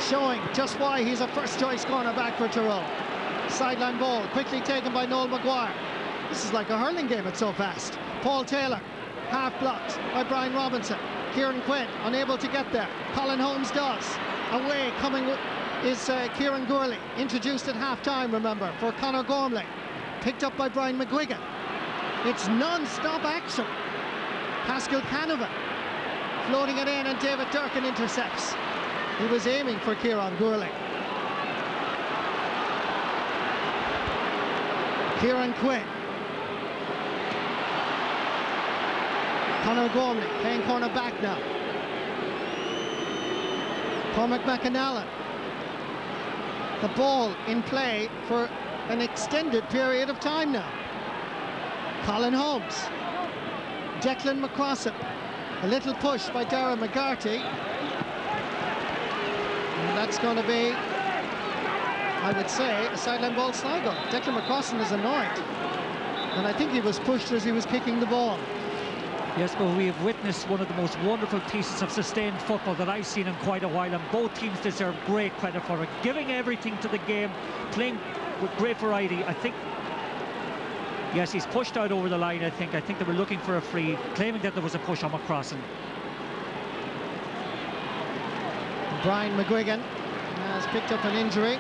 Showing just why he's a first choice cornerback for Tyrone. Sideline ball quickly taken by Noel Maguire. This is like a hurling game, it's so fast. Paul Taylor, half blocked by Brian Robinson. Kieran Quinn unable to get there. Colin Holmes does. Away coming is Kieran Gurley, introduced at half-time, remember, for Conor Gormley. Picked up by Brian McGuigan. It's non-stop action. Pascal Canavan floating it in, and David Durkin intercepts. He was aiming for Kieran Gurley. Kieran Quinn. Conor Gormley playing corner back now. Cormac McAnallen. The ball in play for an extended period of time now. Colin Holmes. Declan McCrossip. A little push by Darren McGarty. And that's going to be, I would say, a sideline ball Sligo. Declan McCrossip is annoyed. And I think he was pushed as he was kicking the ball. Yes, but we have witnessed one of the most wonderful pieces of sustained football that I've seen in quite a while, and both teams deserve great credit for it. Giving everything to the game, playing with great variety. I think, yes, he's pushed out over the line, I think they were looking for a free, claiming that there was a push on McCrossan. Brian McGuigan has picked up an injury.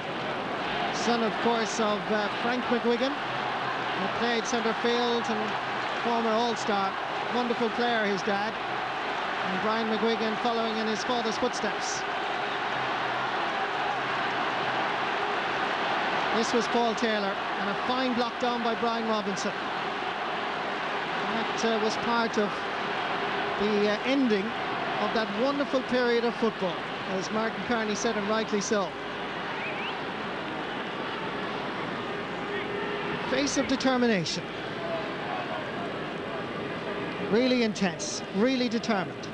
Son, of course, of Frank McGuigan, who played centre field and former All-Star. Wonderful player, his dad. And Brian McGuigan following in his father's footsteps. This was Paul Taylor, and a fine block down by Brian Robinson. That was part of the ending of that wonderful period of football, as Martin Kearney said, and rightly so. Face of determination. Really intense, really determined.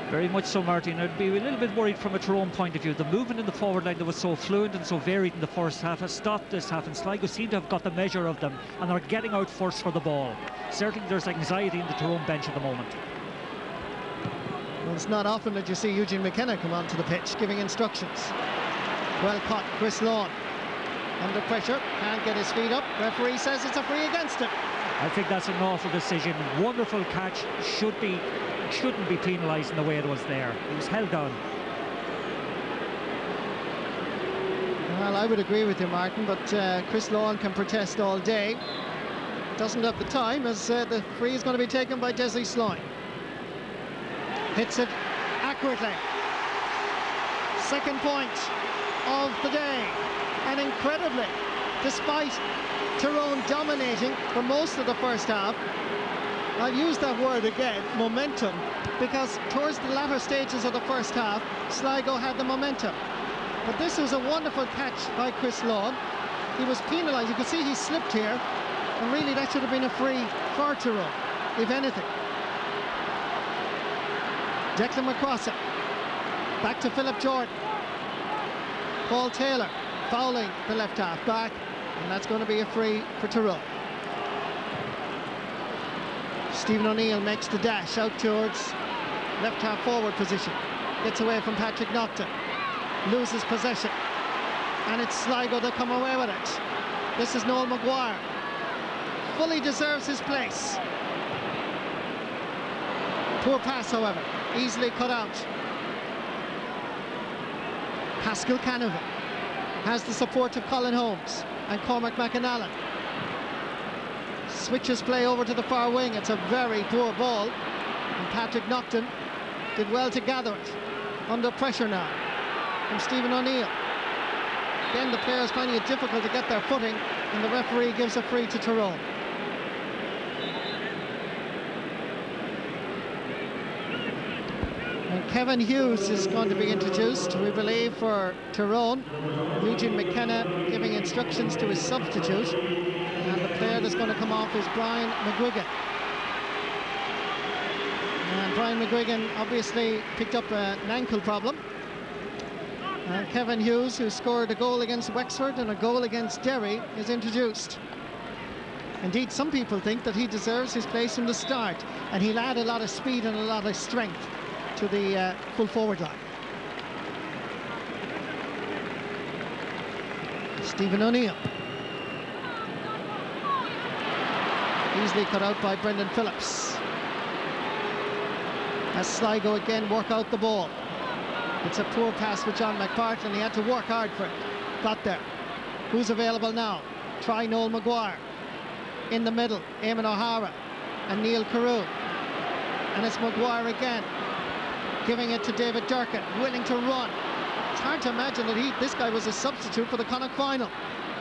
Very much so, Martin. I'd be a little bit worried from a Tyrone point of view. The movement in the forward line that was so fluent and so varied in the first half has stopped this half, and Sligo seem to have got the measure of them and are getting out first for the ball. Certainly there's anxiety in the Tyrone bench at the moment. Well, it's not often that you see Eugene McKenna come onto the pitch giving instructions. Well caught, Chris Lawn. Under pressure, can't get his feet up. Referee says it's a free against him. I think that's an awful decision. Wonderful catch, shouldn't be penalised in the way it was there. He was held down. Well, I would agree with you, Martin, but Chris Lawn can protest all day. Doesn't have the time, as the free is going to be taken by Desiree Sloyne. Hits it accurately. Second point of the day, and incredibly, despite Tyrone dominating for most of the first half, I'll use that word again, momentum, because towards the latter stages of the first half, Sligo had the momentum. But this was a wonderful catch by Chris Lawn. He was penalised. You could see he slipped here, and really that should have been a free for Tyrone, if anything. Declan McCrossip. Back to Philip Jordan. Paul Taylor fouling the left half back, and that's going to be a free for Tyrone. Stephen O'Neill makes the dash out towards left half forward position. Gets away from Patrick Naughton. Loses possession. And it's Sligo that come away with it. This is Noel Maguire. Fully deserves his place. Poor pass, however. Easily cut out. Pascal Canavan has the support of Colin Holmes and Cormac McAnallen. Switches play over to the far wing. It's a very poor ball, and Patrick Naughton did well to gather it. Under pressure now from Stephen O'Neill. Again, the players finding it difficult to get their footing, and the referee gives a free to Tyrone. And Kevin Hughes is going to be introduced, we believe, for Tyrone. Eugene McKenna giving instructions. instructions to his substitute, and the player that's going to come off is Brian McGuigan. And Brian McGuigan obviously picked up an ankle problem. And Kevin Hughes, who scored a goal against Wexford and a goal against Derry, is introduced. Indeed, some people think that he deserves his place from the start, and he'll add a lot of speed and a lot of strength to the full forward line. Stephen O'Neill. Easily cut out by Brendan Phillips. As Sligo again work out the ball. It's a poor pass for John McPartland. He had to work hard for it. Got there. Who's available now? Try Noel Maguire. In the middle, Eamon O'Hara and Neil Carew. And it's Maguire again, giving it to David Durkin, willing to run. It's hard to imagine that this guy was a substitute for the Connacht final.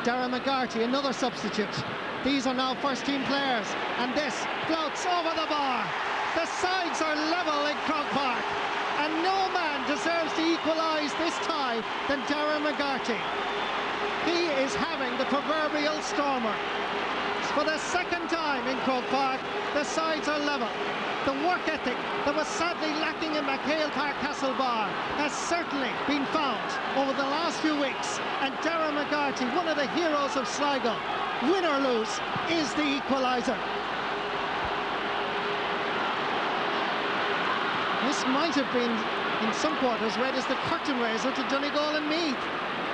Darragh McGarty, another substitute. These are now first-team players, and this floats over the bar. The sides are level in Croke Park, and no man deserves to equalise this tie than Darragh McGarty. He is having the proverbial stormer. For the second time in Croke Park, the sides are level. The work ethic that was sadly lacking in McHale Park Castlebar has certainly been found over the last few weeks, and Darragh McGarty, one of the heroes of Sligo, win or lose, is the equaliser. This might have been, in some quarters, read as the curtain raiser to Donegal and Meath,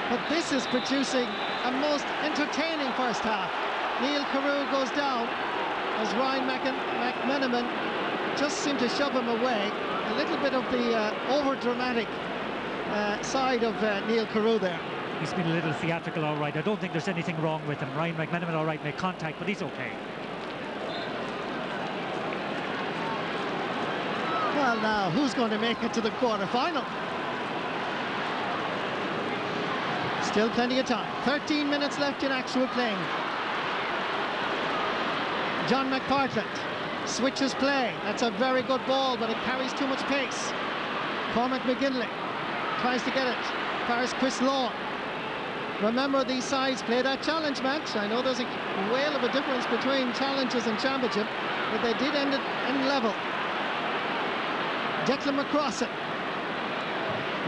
but this is producing a most entertaining first half. Neil Carew goes down as Ryan McMenamin just seemed to shove him away. A little bit of the over-dramatic side of Neil Carew there. He's been a little theatrical, all right. I don't think there's anything wrong with him. Ryan McMenamin, all right, made contact, but he's okay. Well, now, who's going to make it to the quarter-final? Still plenty of time. 13 minutes left in actual playing. John McPartland switches play. That's a very good ball, but it carries too much pace. Cormac McGinley tries to get it. Fires Chris Lawn. Remember, these sides play that challenge match. I know there's a whale of a difference between challenges and championship, but they did end level. Declan McCrossan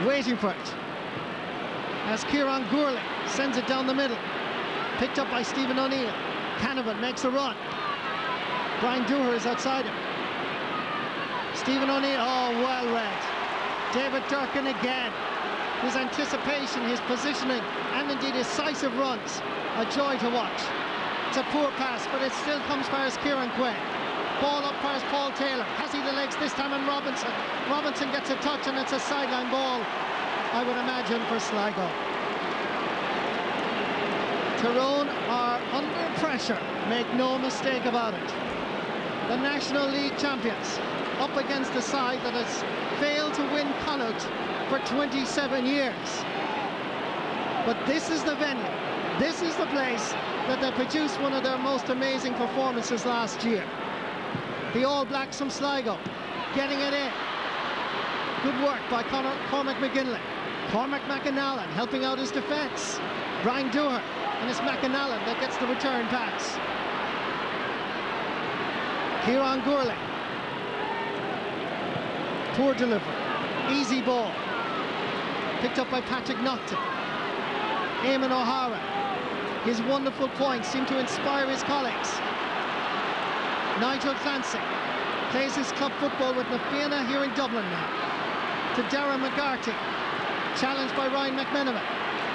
waiting for it as Kieran Gourley sends it down the middle. Picked up by Stephen O'Neill. Canavan makes a run. Brian Dooher is outside him. Stephen O'Neill, oh, well read. David Durkin again. His anticipation, his positioning, and indeed his decisive runs. A joy to watch. It's a poor pass, but it still comes past Kieran Quinn. Ball up past Paul Taylor. Has he the legs this time on Robinson? Robinson gets a touch, and it's a sideline ball, I would imagine, for Sligo. Tyrone are under pressure, make no mistake about it. The National League champions up against a side that has failed to win Connacht for 27 years. But this is the venue, this is the place that they produced one of their most amazing performances last year. The All Blacks from Sligo getting it in. Good work by Cormac McGinley. Cormac McAnallen helping out his defence. Brian Dooher, and it's McAnallen that gets the return pass. Kieran Gourley. Poor delivery. Easy ball. Picked up by Patrick Naughton. Eamon O'Hara. His wonderful points seem to inspire his colleagues. Nigel Clancy plays his club football with Na Fianna here in Dublin now. To Darragh McGarty. Challenged by Ryan McMenamin.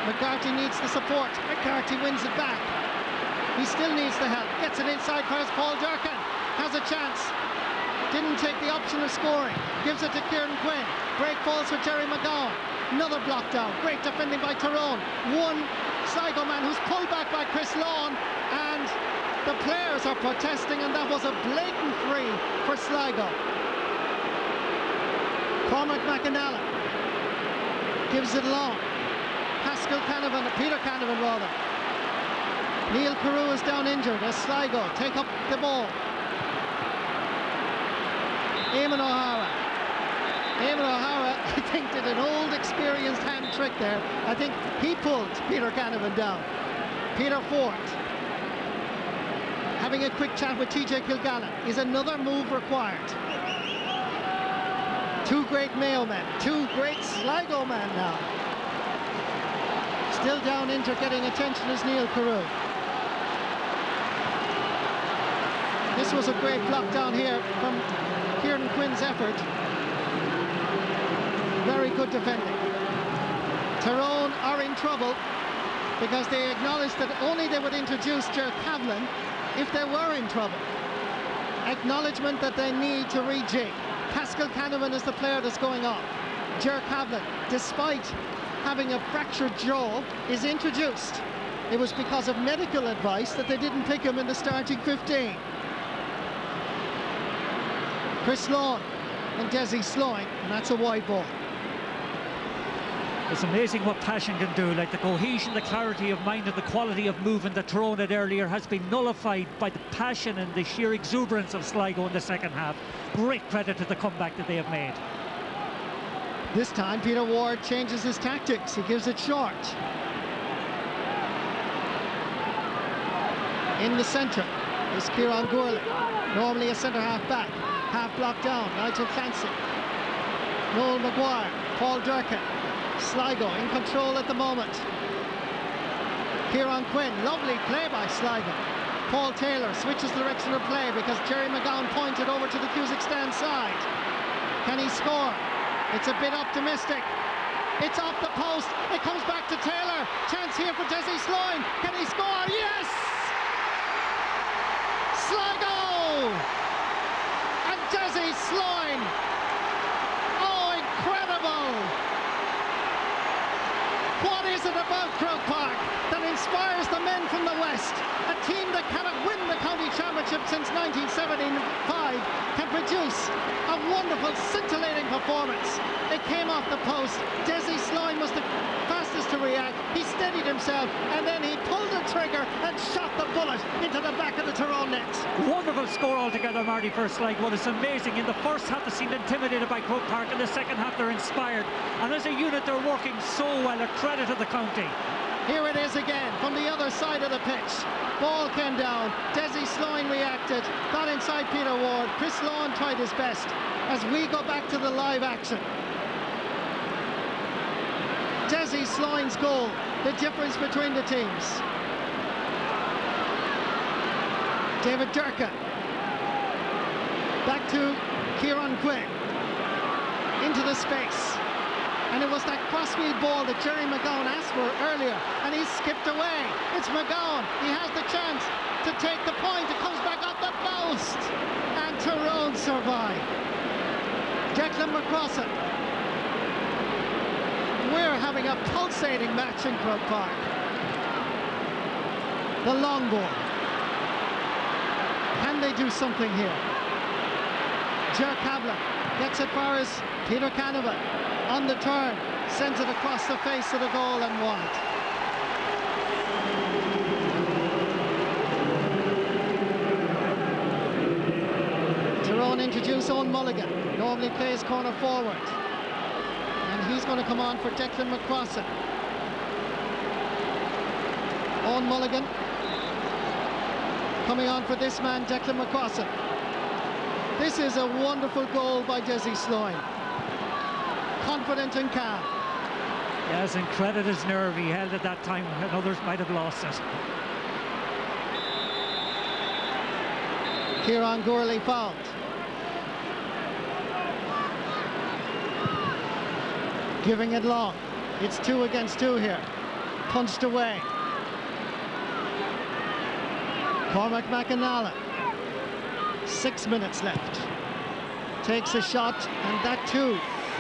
McGarty needs the support. McGarty wins it back. He still needs the help. Gets it inside past Paul Durkin. Has a chance. Didn't take the option of scoring. Gives it to Kieran Quinn. Break falls for Jerry McGowan. Another block down. Great defending by Tyrone. One Sligo man who's pulled back by Chris Lawn. And the players are protesting, and that was a blatant free for Sligo. Cormac McAnallen gives it along. Pascal Canavan, Peter Canavan rather. Neil Carew is down injured as Sligo take up the ball. Eamon O'Hara. Eamon O'Hara, I think, did an old experienced hand trick there. I think he pulled Peter Canavan down. Peter Ford having a quick chat with TJ Kilgallen. Is another move required? Two great Mayo men, two great Sligo men now. Still down Inter getting attention is Neil Carew. This was a great block down here from Kieran Quinn's effort. Very good defending. Tyrone are in trouble because they acknowledged that only they would introduce Ger Cavlin if they were in trouble. Acknowledgement that they need to rejig. Pascal Canavan is the player that's going off. Ger Cavlin, despite having a fractured jaw, is introduced. It was because of medical advice that they didn't pick him in the starting 15. Chris Lawn and Desi Sloyne, and that's a wide ball. It's amazing what passion can do, like the cohesion, the clarity of mind and the quality of movement that Tyrone had earlier has been nullified by the passion and the sheer exuberance of Sligo in the second half. Great credit to the comeback that they have made. This time Peter Ward changes his tactics. He gives it short. In the centre is Kieran Gourley, normally a centre half back. Half blocked down, Nigel Clancy. Noel Maguire, Paul Durkin. Sligo in control at the moment. Kieran Quinn, lovely play by Sligo. Paul Taylor switches the direction of play because Jerry McGowan pointed over to the Cusack stand side. Can he score? It's a bit optimistic. It's off the post. It comes back to Taylor. Chance here for Desi Sloyne. Can he score? Yes! Sligo! And Desi Sloyne. Oh, incredible! What is it about Croke Park that inspires the men from the West? A team that cannot win the county championship since 1975 can produce a wonderful, scintillating performance. It came off the post. Desi Sloyne was the fastest to react. He steadied himself and then he pulled the trigger and shot the bullet into the back of the Tyrone net. Wonderful Score altogether, Marty, for Sligo. Well, it's amazing. In the first half they seemed intimidated by Croke Park. In the second half they're inspired, and as a unit they're working so well. A credit to the county. Here it is again from the other side of the pitch. Ball came down. Desi Sloyne reacted, got inside Peter Ward. Chris Lawn tried his best as we go back to the live action. Desi Sloyne's goal, the difference between the teams. David Durkin. Back to Kieran Quinn. Into the space. And it was that crossfield ball that Jerry McGowan asked for earlier, and he skipped away. It's McGowan. He has the chance to take the point. It comes back off the post. And Tyrone survive. Declan McCrossan. We're having a pulsating match in Croke Park. The long ball. Can they do something here? Ger Cavlin gets it far as Peter Canavan. On the turn, sends it across the face of the goal and wide. Tyrone introduce Owen Mulligan, normally plays corner forward. And he's going to come on for Declan McCrossan. Owen Mulligan coming on for this man, Declan McCrossan. This is a wonderful goal by Desi Sloyne. Confident and calm. Yes, and credit his nerve. He held at that time and others might have lost it. Kieran Gourley fouled. Giving it long. It's 2 against 2 here. Punched away. Cormac McAnally. 6 minutes left. Takes a shot, and that too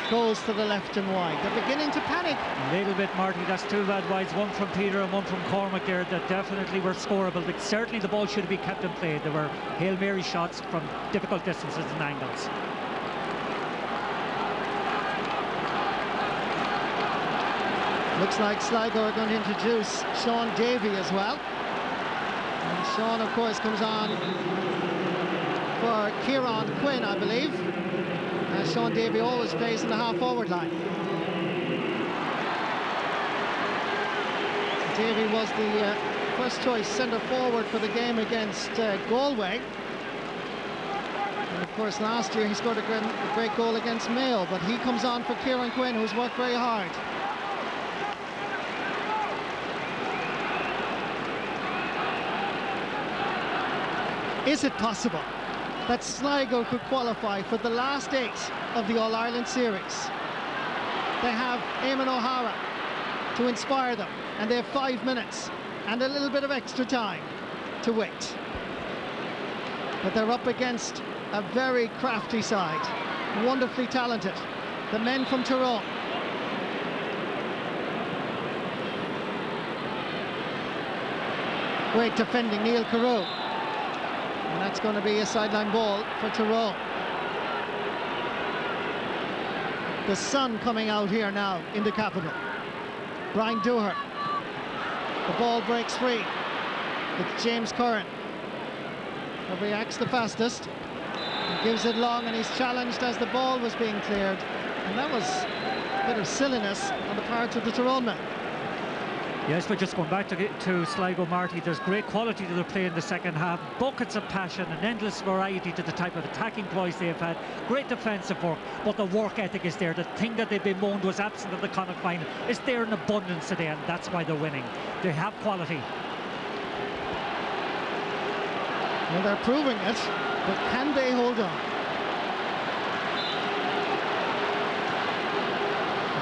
goes to the left and wide. They're beginning to panic. A little bit, Marty. That's 2 bad wides, one from Peter and one from Cormac there that definitely were scoreable. But certainly the ball should have been kept in play. There were Hail Mary shots from difficult distances and angles. Looks like Sligo are going to introduce Sean Davey as well. And Sean, of course, comes on for Kieran Quinn, I believe. Sean Davey always plays in the half-forward line. Davey was the first choice centre forward for the game against Galway. And of course last year he scored a great goal against Mayo, but he comes on for Kieran Quinn, who's worked very hard. Is it possible that Sligo could qualify for the last 8 of the All-Ireland series? They have Eamon O'Hara to inspire them, and they have 5 minutes and a little bit of extra time to wait. But they're up against a very crafty side, wonderfully talented. The men from Tyrone. Great defending, Neil Carew. And that's going to be a sideline ball for Tyrone. The sun coming out here now in the capital. Brian Dooher. The ball breaks free. It's James Curran who reacts the fastest. He gives it long, and he's challenged as the ball was being cleared. And that was a bit of silliness on the part of the Tyrone men. Yes, but just going back to Sligo, Marty, there's great quality to their play in the second half, buckets of passion and endless variety to the type of attacking ploys they've had, great defensive work, but the work ethic is there. The thing that they've been moaned was absent of the Connacht final is there in abundance today, and that's why they're winning. They have quality. Well, they're proving it, but can they hold on?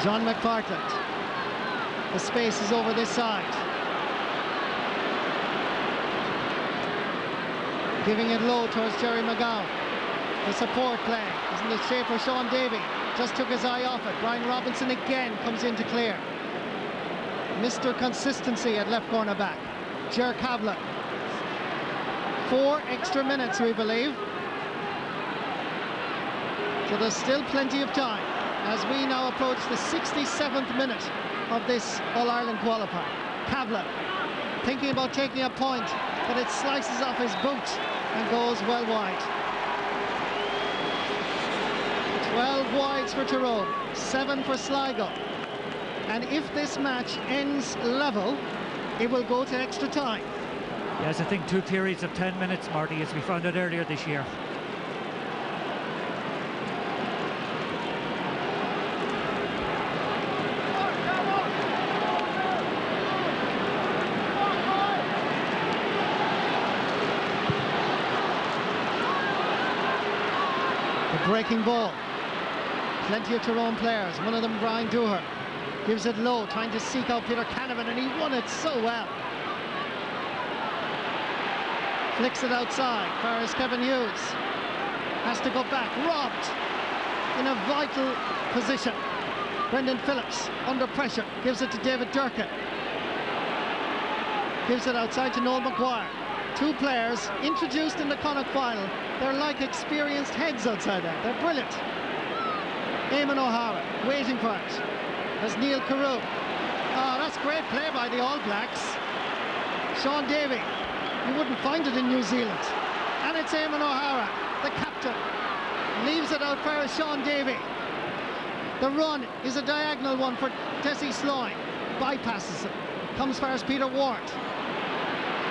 John McPartland. The space is over this side. Giving it low towards Jerry McGowan. The support play is in the shape of Sean Davey. Just took his eye off it. Brian Robinson again comes in to clear. Mr. Consistency at left corner back. Ger Cavlin. 4 extra minutes, we believe. So there's still plenty of time as we now approach the 67th minute of this All-Ireland qualifier. Cavlin thinking about taking a point, but it slices off his boot and goes well wide. 12 wides for Tyrone, 7 for Sligo. And if this match ends level, it will go to extra time. Yes, I think 2 periods of 10 minutes, Marty, as we found out earlier this year. Breaking ball. Plenty of Tyrone players. One of them, Brian Dooher, gives it low, trying to seek out Peter Canavan, and he won it so well. Flicks it outside. Far as Kevin Hughes has to go back. Robbed in a vital position. Brendan Phillips under pressure. Gives it to David Durkin. Gives it outside to Noel Maguire. 2 players introduced in the Connacht final. They're like experienced heads outside there. They're brilliant. Eamon O'Hara waiting for it. There's Neil Carew. Oh, that's great play by the All Blacks. Sean Davey. You wouldn't find it in New Zealand. And it's Eamon O'Hara, the captain. Leaves it out for Sean Davey. The run is a diagonal one for Tessie Sloan. Bypasses it. Comes far as Peter Ward.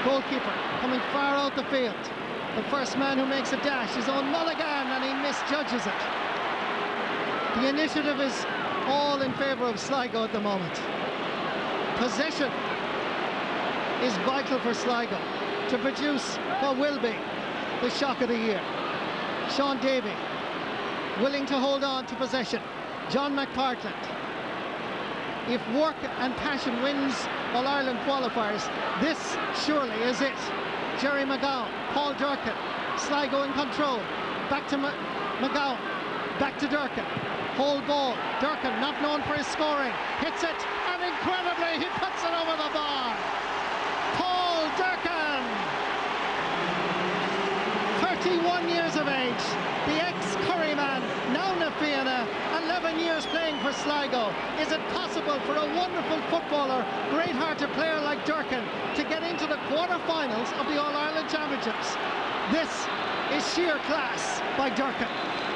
Goalkeeper coming far out the field. The first man who makes a dash is Owen Mulligan, and he misjudges it. The initiative is all in favour of Sligo at the moment. Possession is vital for Sligo to produce what will be the shock of the year. Sean Davey willing to hold on to possession. John McPartland. If work and passion wins All-Ireland qualifiers, this surely is it. Jerry McGowan, Paul Durkin, Sligo in control. Back to McGowan, back to Durkin. Hold ball, Durkin not known for his scoring. Hits it, and incredibly he puts it over the bar. Paul Durkin, 31 years of age, the ex-Curry man, now na Fianna, 11 years playing for Sligo. Is it possible for a wonderful footballer, great-hearted player like Durkin to get into the quarter-finals of the All-Ireland Championships? This is sheer class by Durkin.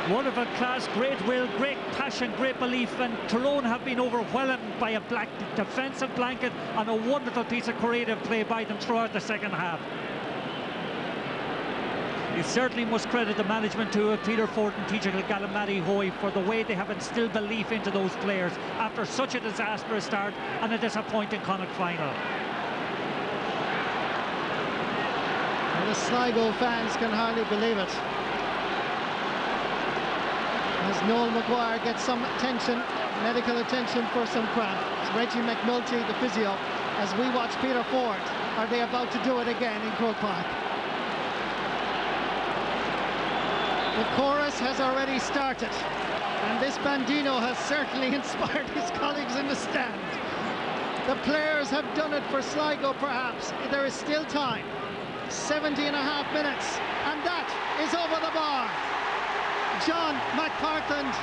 Wonderful class, great will, great passion, great belief, and Tyrone have been overwhelmed by a black defensive blanket and a wonderful piece of creative play by them throughout the second half. You certainly must credit the management to Peter Ford and TJ Gallimati Hoy for the way they have instilled belief into those players after such a disastrous start and a disappointing Connacht final. And the Sligo fans can hardly believe it, as Noel Maguire gets some attention, medical attention for some cramp. Reggie McNulty, the physio, as we watch Peter Ford. Are they about to do it again in Croke Park? The chorus has already started, and this Bandino has certainly inspired his colleagues in the stand. The players have done it for Sligo, perhaps. There is still time. 70.5 minutes, and that is over the bar. John McPartland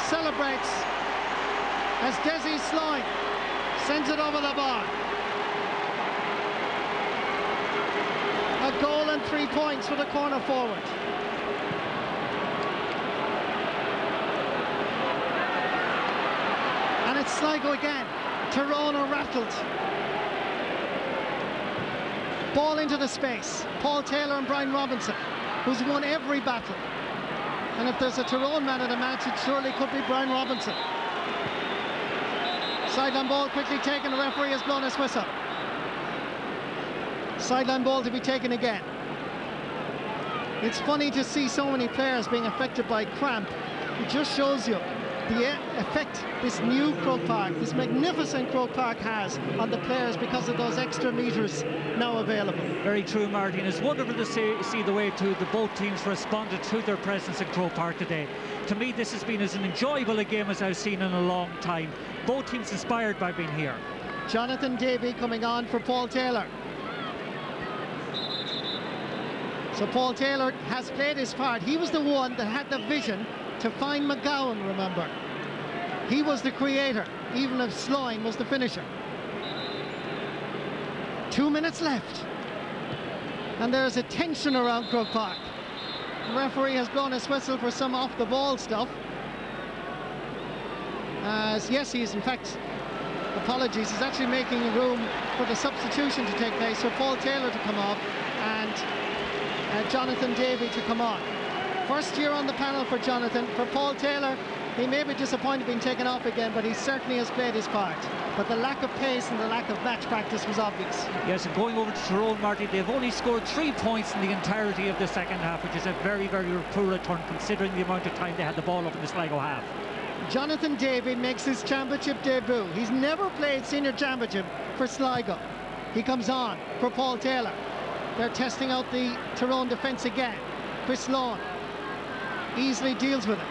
celebrates as Desi Sloan sends it over the bar. A goal and 3 points for the corner forward. And it's Sligo again. Tyrone are rattled. Ball into the space. Paul Taylor and Brian Robinson, who's won every battle. And if there's a Tyrone man of the match, it surely could be Brian Robinson. Sideline ball quickly taken. The referee has blown his whistle. Sideline ball to be taken again. It's funny to see so many players being affected by cramp. It just shows you the effect this new Croke Park, this magnificent Croke Park has on the players because of those extra meters now available. Very true, Martin. It's wonderful to see the way both teams responded to their presence in Croke Park today. To me, this has been as an enjoyable a game as I've seen in a long time. Both teams inspired by being here. Jonathan Davey coming on for Paul Taylor. So Paul Taylor has played his part. He was the one that had the vision to find McGowan, remember. He was the creator, even if Sloan was the finisher. 2 minutes left. And there's a tension around Croke Park. The referee has blown his whistle for some off-the-ball stuff. Yes, he's in fact, apologies, he's actually making room for the substitution to take place, for Paul Taylor to come off and Jonathan Davey to come on. First year on the panel for Jonathan. For Paul Taylor, he may be disappointed being taken off again, but he certainly has played his part. But the lack of pace and the lack of match practice was obvious. Yes, and going over to Tyrone, Marty, they've only scored 3 points in the entirety of the second half, which is a very, very poor return considering the amount of time they had the ball up in the Sligo half. Jonathan Davey makes his championship debut. He's never played senior championship for Sligo. He comes on for Paul Taylor. They're testing out the Tyrone defence again. Chris Lawn easily deals with it.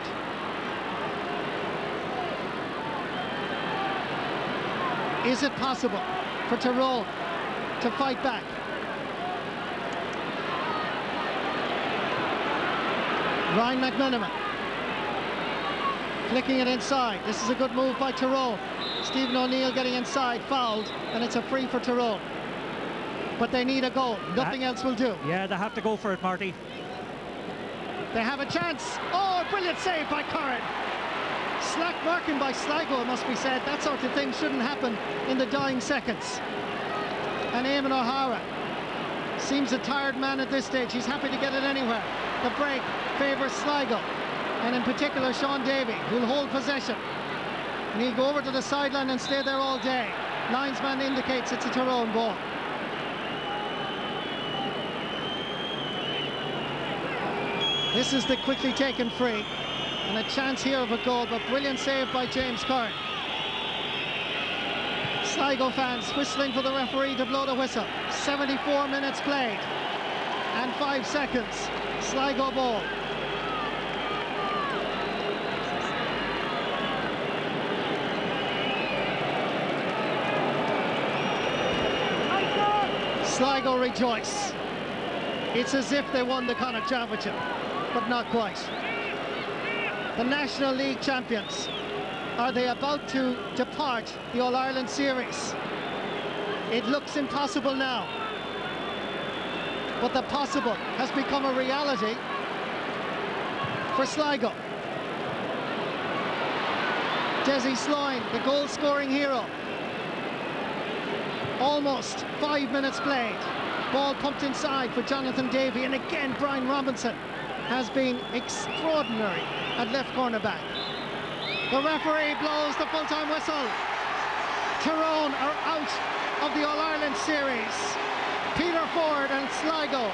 Is it possible for Tyrone to fight back? Ryan McMenamin flicking it inside. This is a good move by Tyrone. Stephen O'Neill getting inside, fouled, and it's a free for Tyrone. But they need a goal. Nothing else will do. Yeah, they have to go for it, Marty. They have a chance. Oh, a brilliant save by Corrin. Slack marking by Sligo, it must be said. That sort of thing shouldn't happen in the dying seconds. And Eamon O'Hara seems a tired man at this stage. He's happy to get it anywhere. The break favours Sligo, and in particular Sean Davey, who'll hold possession. And he'll go over to the sideline and stay there all day. Linesman indicates it's a Tyrone ball. This is the quickly taken free, and a chance here of a goal, but brilliant save by James Curran. Sligo fans whistling for the referee to blow the whistle. 74 minutes played and 5 seconds. Sligo ball. Sligo rejoice. It's as if they won the Connacht Championship, but not quite. The National League champions. Are they about to depart the All-Ireland Series? It looks impossible now, but the possible has become a reality for Sligo. Desi Sloyne, the goal-scoring hero. Almost 5 minutes played. Ball pumped inside for Jonathan Davey, and again Brian Robinson has been extraordinary at left cornerback. The referee blows the full-time whistle. Tyrone are out of the All-Ireland series. Peter Ford and Sligo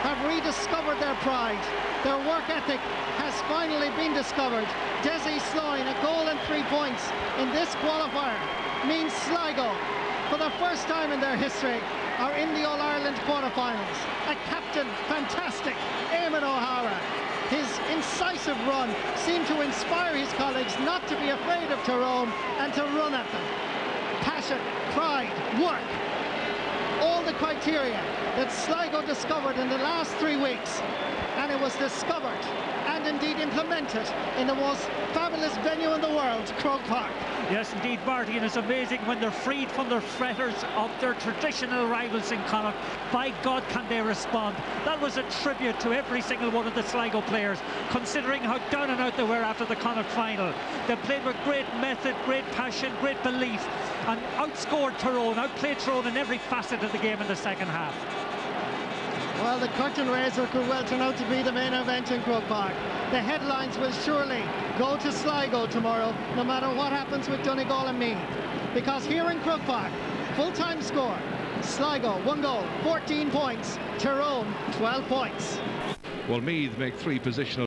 have rediscovered their pride. Their work ethic has finally been discovered. Desi Sloyne, a goal and 3 points in this qualifier, means Sligo, for the first time in their history, are in the All-Ireland quarterfinals. A captain, fantastic, Eamon O'Hara. His incisive run seemed to inspire his colleagues not to be afraid of Tyrone and to run at them. Passion, pride, work, all the criteria that Sligo discovered in the last 3 weeks, and it was discovered and indeed implemented in the most fabulous venue in the world, Croke Park. Yes, indeed, Marty, and it's amazing when they're freed from their fetters of their traditional rivals in Connacht. By God, can they respond. That was a tribute to every single one of the Sligo players, considering how down and out they were after the Connacht final. They played with great method, great passion, great belief, and outscored Tyrone, outplayed Tyrone in every facet of the game in the second half. Well, the curtain raiser could well turn out to be the main event in Croke Park. The headlines will surely go to Sligo tomorrow, no matter what happens with Donegal and Meath. Because here in Croke Park, full-time score, Sligo 1 goal, 14 points, Tyrone 12 points. Well, Meath make 3 positional